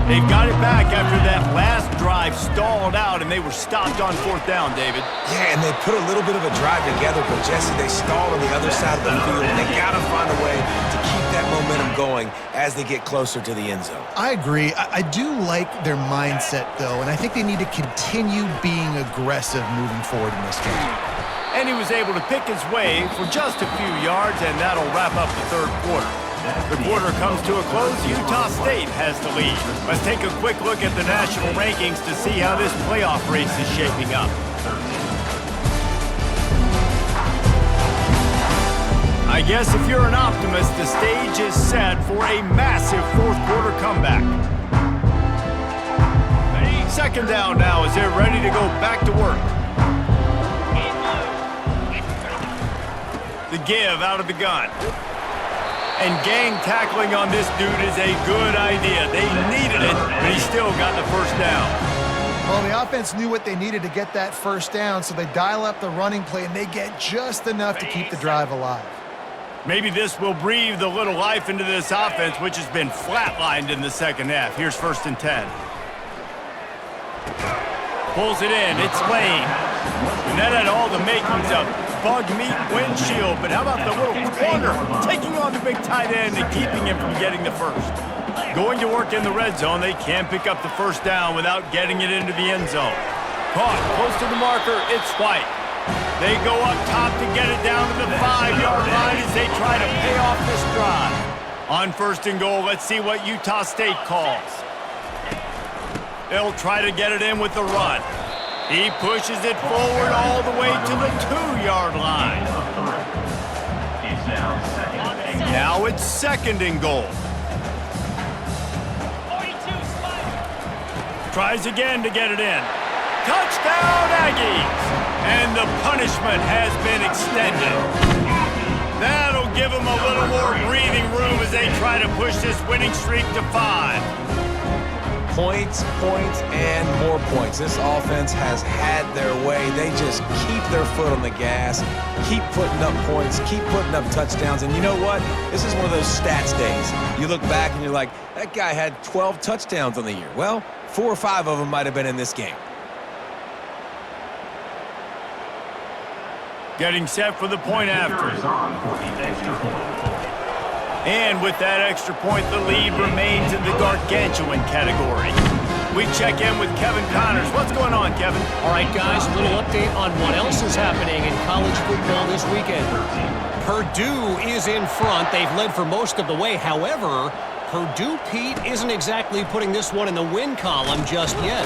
They've got it back after that last drive stalled out, and they were stopped on 4th down, David. Yeah, and they put a little bit of a drive together, but Jesse, they stalled on the other side of the field, and they got to find a way to keep that momentum going as they get closer to the end zone. I agree. I do like their mindset, though, and I think they need to continue being aggressive moving forward in this game. And he was able to pick his way for just a few yards, and that'll wrap up the 3rd quarter. The quarter comes to a close. Utah State has the lead. Let's take a quick look at the national rankings to see how this playoff race is shaping up. I guess if you're an optimist, the stage is set for a massive 4th quarter comeback. 2nd down now as they're ready to go back to work. The give out of the gun. And gang tackling on this dude is a good idea. They needed it, but he still got the 1st down. Well, the offense knew what they needed to get that first down, so they dial up the running play, and they get just enough to keep the drive alive. Maybe this will breathe a little life into this offense, which has been flatlined in the second half. Here's 1st and 10. Pulls it in. It's Lane. And that had all the makings of bug meat windshield. But how about the little corner taking on the big tight end and keeping him from getting the first? Going to work in the red zone. They can't pick up the first down without getting it into the end zone. Caught close to the marker. It's White. They go up top to get it down to the 5-yard line as they try to pay off this drive. On 1st and goal, let's see what Utah State calls. They'll try to get it in with the run. He pushes it forward all the way to the 2-yard line. Now it's 2nd and goal. Tries again to get it in. Touchdown, Aggies! And the punishment has been extended. That'll give them a little more breathing room as they try to push this winning streak to 5. Points, points, and more points. This offense has had their way. They just keep their foot on the gas, keep putting up points, keep putting up touchdowns. And you know what? This is one of those stats days. You look back and you're like, that guy had 12 touchdowns on the year. Well, 4 or 5 of them might have been in this game. Getting set for the point after. And with that extra point, the lead remains in the gargantuan category. We check in with Kevin Connors. What's going on, Kevin? All right, guys, a little update on what else is happening in college football this weekend. Purdue is in front. They've led for most of the way. However, Purdue, Pete, isn't exactly putting this one in the win column just yet.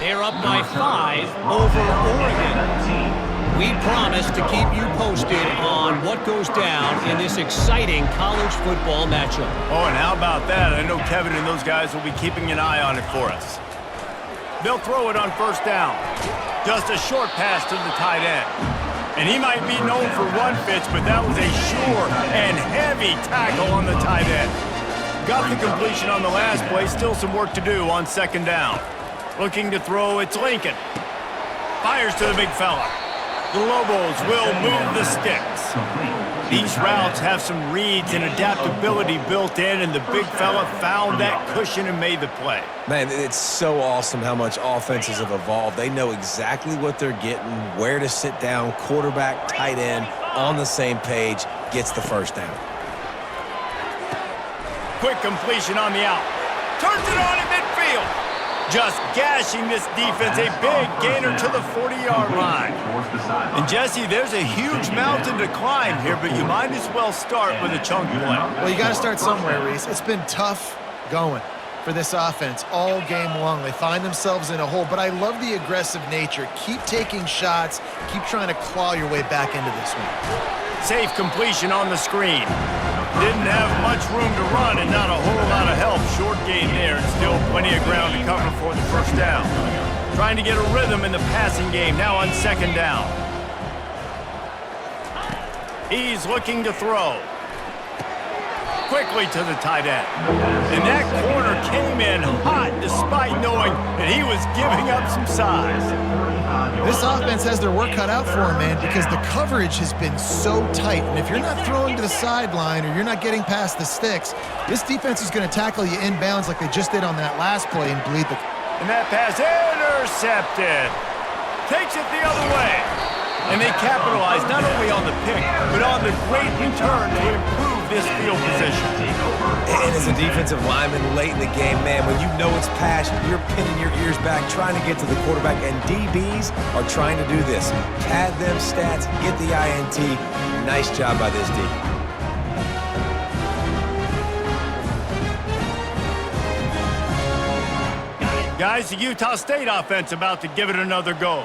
They're up by 5 over Oregon. We promise to keep you posted on what goes down in this exciting college football matchup. Oh, and how about that? I know Kevin and those guys will be keeping an eye on it for us. They'll throw it on 1st down. Just a short pass to the tight end. And he might be known for run fits, but that was a sure and heavy tackle on the tight end. Got the completion on the last play. Still some work to do on 2nd down. Looking to throw, it's Lincoln. Fires to the big fella. The Lobos will move the sticks. These routes have some reads and adaptability built in, and the big fella found that cushion and made the play. Man, it's so awesome how much offenses have evolved. They know exactly what they're getting, where to sit down, quarterback, tight end, on the same page, gets the first down. Quick completion on the out. Turns it on in midfield. Just gashing this defense, a big gainer to the 40-yard line. And Jesse, there's a huge mountain to climb here, but you might as well start with a chunk play. Well, you got to start somewhere, Reese. It's been tough going for this offense all game long. They find themselves in a hole, but I love the aggressive nature. Keep taking shots. Keep trying to claw your way back into this one. Safe completion on the screen. Didn't have much room to run and not a whole lot of help. Short gain there and still plenty of ground to cover for the first down. Trying to get a rhythm in the passing game now on 2nd down. He's looking to throw. Quickly to the tight end. And that corner came in hot despite knowing that he was giving up some size. This offense has their work cut out for them, man, because the coverage has been so tight. And if you're not throwing to the sideline or you're not getting past the sticks, this defense is going to tackle you inbounds like they just did on that last play and bleed the... And that pass intercepted. Takes it the other way. And they capitalize not only on the pick, but on the great return to improve this field position. And as a defensive lineman late in the game, man, when you know it's pass, you're pinning your ears back, trying to get to the quarterback, and DBs are trying to do this. Pad them stats, get the INT. Nice job by this D. Guys, the Utah State offense about to give it another go.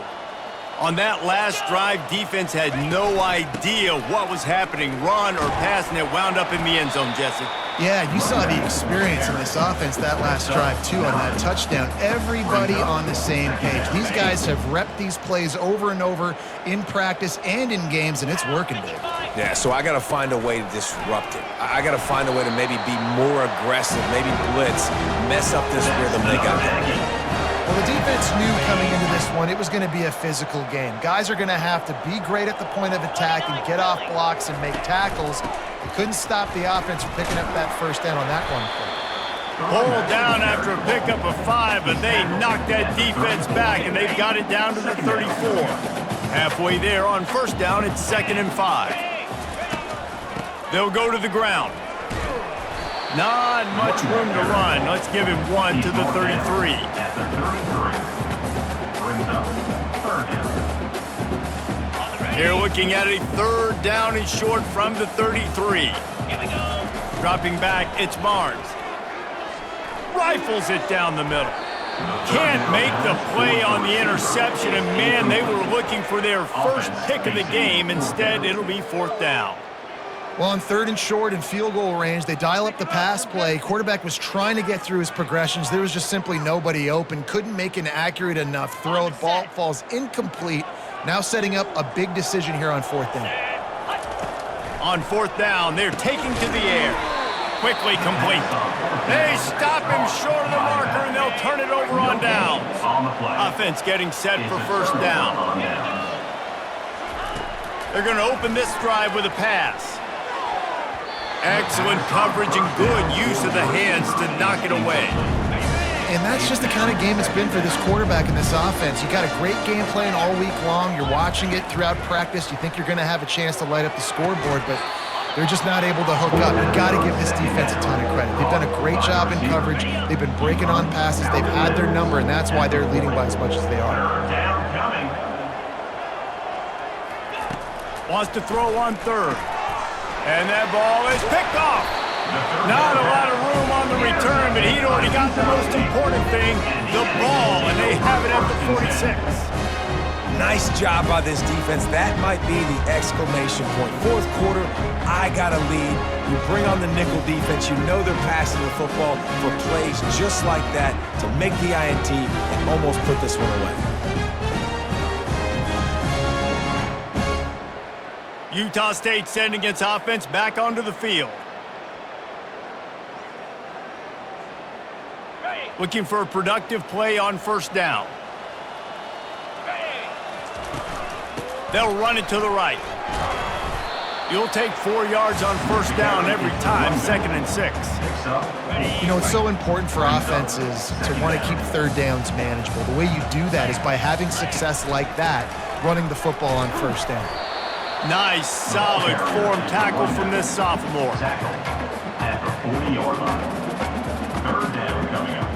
On that last drive, defense had no idea what was happening, run or pass, and it wound up in the end zone, Jesse. Yeah, you saw the experience in this offense that last drive, too, on that touchdown. Everybody on the same page. These guys have repped these plays over and over in practice and in games, and it's working, baby. Yeah, so I got to find a way to disrupt it. I got to find a way to maybe be more aggressive, maybe blitz, mess up this rhythm they got going. Well, the defense knew coming into this one it was going to be a physical game. Guys are going to have to be great at the point of attack and get off blocks and make tackles. They couldn't stop the offense from picking up that first down on that one play. Pulled down after a pickup of 5, but they knocked that defense back, and they've got it down to the 34. Halfway there on first down, it's 2nd and 5. They'll go to the ground. Not much room to run. Let's give him 1 to the 33. At the 33. Brings up 3rd down. They're looking at a 3rd down and short from the 33. Dropping back, it's Barnes. Rifles it down the middle. Can't make the play on the interception, and man, they were looking for their first pick of the game. Instead, it'll be 4th down. Well, on 3rd and short and field goal range, they dial up the pass play. Quarterback was trying to get through his progressions. There was just simply nobody open. Couldn't make an accurate enough throw. Ball falls incomplete. Now setting up a big decision here on 4th down. On 4th down, they're taking to the air. Quickly complete. They stop him short of the marker, and they'll turn it over on downs. Offense getting set for 1st down. They're going to open this drive with a pass. Excellent coverage and good use of the hands to knock it away. And that's just the kind of game it's been for this quarterback and this offense. You got a great game plan all week long. You're watching it throughout practice. You think you're going to have a chance to light up the scoreboard, but they're just not able to hook up. You've got to give this defense a ton of credit. They've done a great job in coverage. They've been breaking on passes. They've had their number, and that's why they're leading by as much as they are. Wants to throw on 3rd. And that ball is picked off. Not a lot of room on the return, but he'd already got the most important thing, the ball, and they have it at the 46. Nice job by this defense. That might be the exclamation point. 4th quarter, I got a lead. You bring on the nickel defense. You know they're passing the football for plays just like that to make the INT and almost put this one away. Utah State sending its offense back onto the field. Looking for a productive play on 1st down. They'll run it to the right. You'll take 4 yards on 1st down every time, 2nd and 6. You know, it's so important for offenses to want to keep 3rd downs manageable. The way you do that is by having success like that, running the football on 1st down. Nice, solid form tackle from this sophomore. Tackle at the 40-yard line. 3rd down coming up.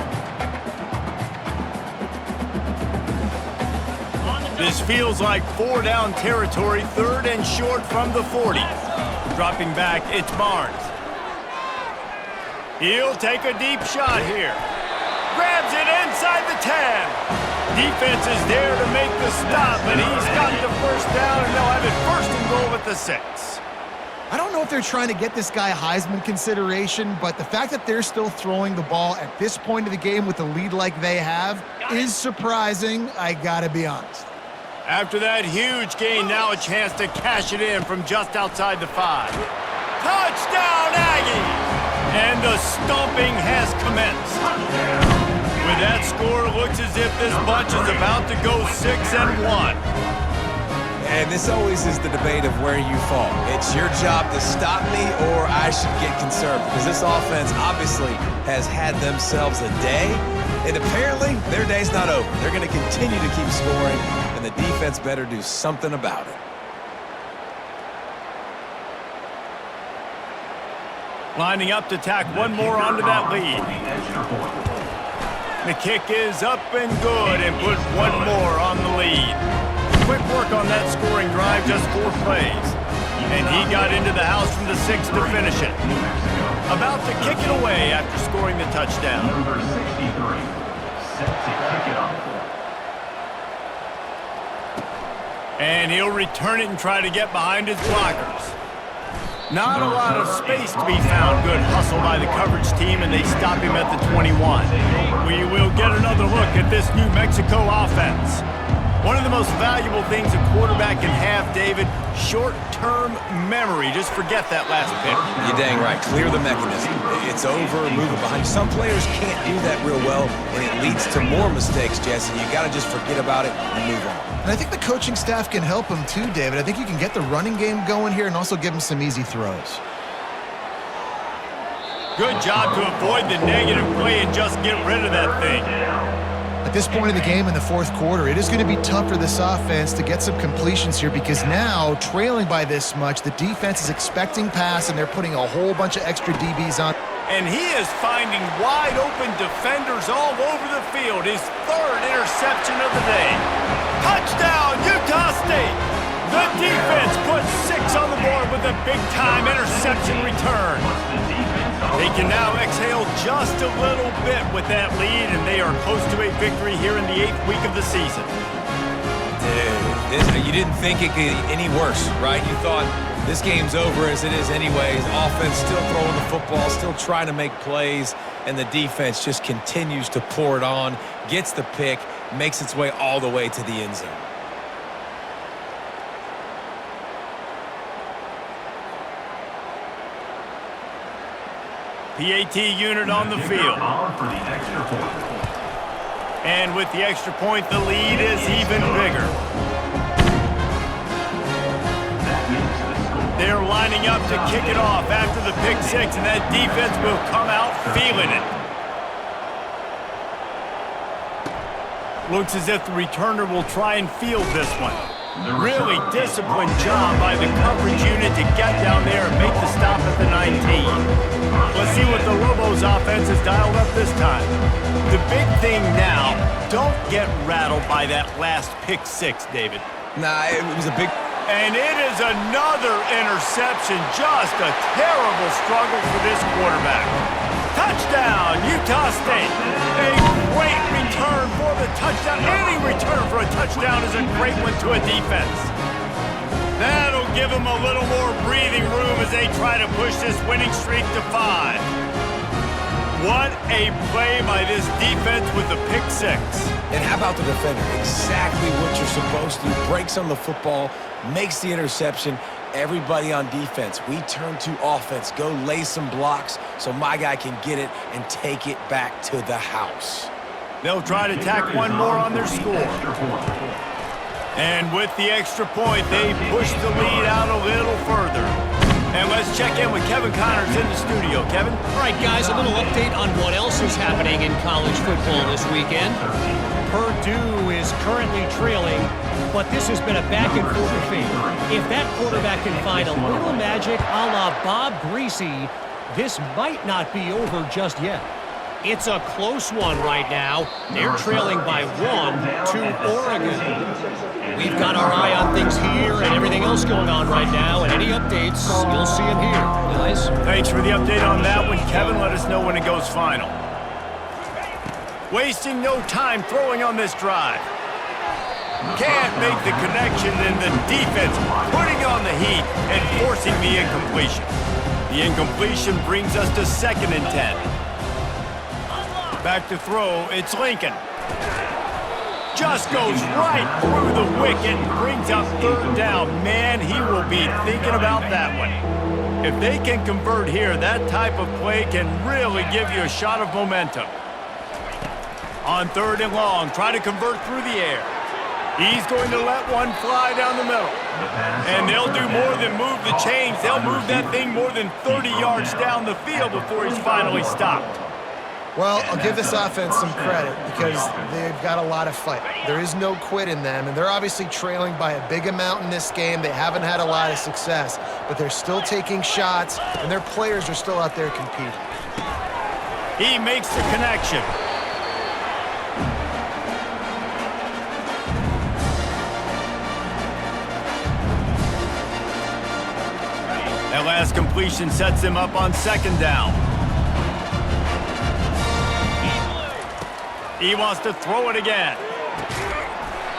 This feels like 4-down territory, 3rd and short from the 40. Dropping back, it's Barnes. He'll take a deep shot here. Grabs it inside the 10. Defense is there to make the stop, but he's got the 1st down, and they'll have it 1st and goal at the 6. I don't know if they're trying to get this guy Heisman consideration, but the fact that they're still throwing the ball at this point of the game with a lead like they have is surprising, I gotta be honest. After that huge gain, now a chance to cash it in from just outside the 5. Touchdown, Aggies! And the stomping has commenced. With that score, it looks as if this bunch is about to go 6-1. And this always is the debate of where you fall. It's your job to stop me or I should get conservative, because this offense obviously has had themselves a day, and apparently their day's not over. They're going to continue to keep scoring, and the defense better do something about it. Lining up to tack one more onto that lead. The kick is up and good, and put one more on the lead. Quick work on that scoring drive, just 4 plays. And he got into the house from the 6 to finish it. About to kick it away after scoring the touchdown. Number 63, set to kick it off. And he'll return it and try to get behind his blockers. Not a lot of space to be found. Good hustle by the coverage team, and they stop him at the 21. We will get another look at this New Mexico offense. One of the most valuable things a quarterback can have, David, short-term memory. Just forget that last pick. You're dang right. Clear the mechanism. It's over, move it behind. Some players can't do that real well, and it leads to more mistakes, Jesse. You got to just forget about it and move on. And I think the coaching staff can help him too, David. I think you can get the running game going here and also give him some easy throws. Good job to avoid the negative play and just get rid of that thing. At this point in the game in the fourth quarter, it is going to be tough for this offense to get some completions here because now, trailing by this much, the defense is expecting pass and they're putting a whole bunch of extra DBs on. And he is finding wide-open defenders all over the field. His third interception of the day. Touchdown, Utah State! The defense puts 6 on the board with a big-time interception return. They can now exhale just a little bit with that lead, and they are close to a victory here in the 8th week of the season. Dude, you didn't think it could get any worse, right? You thought this game's over as it is anyways. Offense still throwing the football, still trying to make plays, and the defense just continues to pour it on, gets the pick, makes its way all the way to the end zone. PAT unit on the field. And with the extra point, the lead is even bigger. They're lining up to kick it off after the pick 6, and that defense will come out feeling it. Looks as if the returner will try and field this one. Really disciplined job by the coverage unit to get down there and make the stop at the 19. Let's see what the Lobos offense has dialed up this time. The big thing now, don't get rattled by that last pick 6, David. Nah, it was a big... And it is another interception. Just a terrible struggle for this quarterback. Touchdown, Utah State. A great return for the touchdown. Any return for a touchdown is a great one to a defense. That'll give them a little more breathing room as they try to push this winning streak to 5. What a play by this defense with the pick 6. And how about the defender? Exactly what you're supposed to. Breaks on the football, makes the interception. Everybody on defense, we turn to offense. Go lay some blocks so my guy can get it and take it back to the house. They'll try to tack one more on their score. And with the extra point, they push the lead out a little further. And let's check in with Kevin Connors in the studio. Kevin? All right, guys, a little update on what else is happening in college football this weekend. Purdue is currently trailing, but this has been a back-and-forth affair. If that quarterback can find a little magic a la Bob Greasy, this might not be over just yet. It's a close one right now. They're trailing by 1 to Oregon. We've got our eye on things here and everything else going on right now, and any updates, you'll see them here, guys. Thanks for the update on that one, Kevin. Let us know when it goes final. Wasting no time throwing on this drive. Can't make the connection, and the defense putting on the heat and forcing the incompletion. The incompletion brings us to 2nd and 10. Back to throw, it's Lincoln. Just goes right through the wicket and brings out 3rd down. Man, he will be thinking about that one. If they can convert here, that type of play can really give you a shot of momentum. On 3rd and long, try to convert through the air. He's going to let one fly down the middle. And they'll do more than move the chains. They'll move that thing more than 30 yards down the field before he's finally stopped. Well, I'll give this offense some credit because they've got a lot of fight. There is no quit in them, and they're obviously trailing by a big amount in this game. They haven't had a lot of success, but they're still taking shots, and their players are still out there competing. He makes the connection. That last completion sets him up on 2nd down. He wants to throw it again.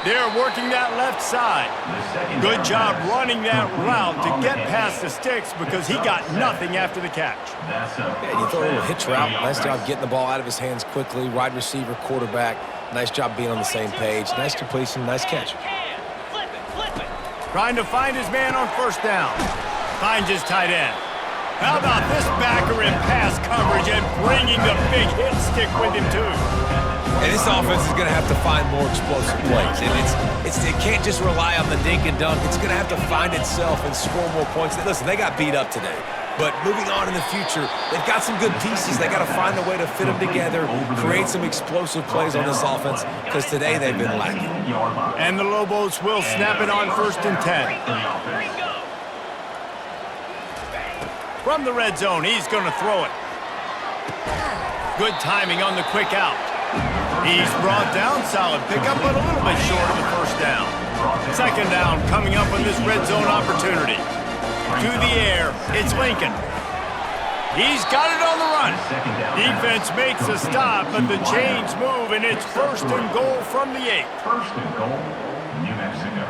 They're working that left side. Good job running that route to get past the sticks because he got nothing after the catch. Yeah, you throw a little hitch route. Nice job getting the ball out of his hands quickly. Wide receiver, quarterback. Nice job being on the same page. Nice completion, nice catch. Trying to find his man on first down. Finds his tight end. How about this backer in pass coverage and bringing the big hit stick with him, too? And this offense is going to have to find more explosive plays. And it can't just rely on the dink and dunk. It's going to have to find itself and score more points. Listen, they got beat up today. But moving on in the future, they've got some good pieces. They got to find a way to fit them together, create some explosive plays on this offense, because today they've been lacking. And the Lobos will snap it on 1st and 10. From the red zone, he's going to throw it. Good timing on the quick out. He's brought down, solid pickup, but a little bit short of the first down. 2nd down coming up on this red zone opportunity. To the air, it's Lincoln. He's got it on the run. Defense makes a stop, but the chains move, and it's 1st and goal from the 8. 1st and goal, New Mexico.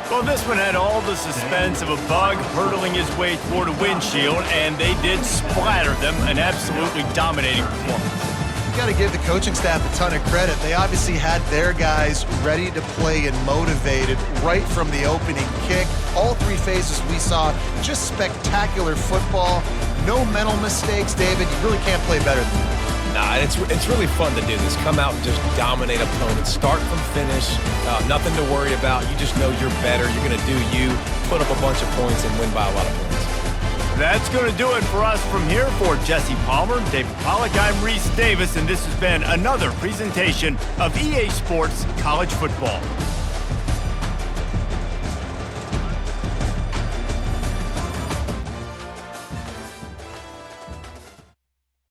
Well, this one had all the suspense of a bug hurtling his way toward a windshield, and they did splatter them, an absolutely dominating performance. You got to give the coaching staff a ton of credit. They obviously had their guys ready to play and motivated right from the opening kick. All 3 phases we saw, just spectacular football. No mental mistakes, David. You really can't play better than that. Nah, it's really fun to do this. Come out and just dominate opponents. Start from finish. Nothing to worry about. You just know you're better. You're going to do you, put up a bunch of points, and win by a lot of points. That's going to do it for us from here. For Jesse Palmer, David Pollack, I'm Reese Davis, and this has been another presentation of EA Sports College Football.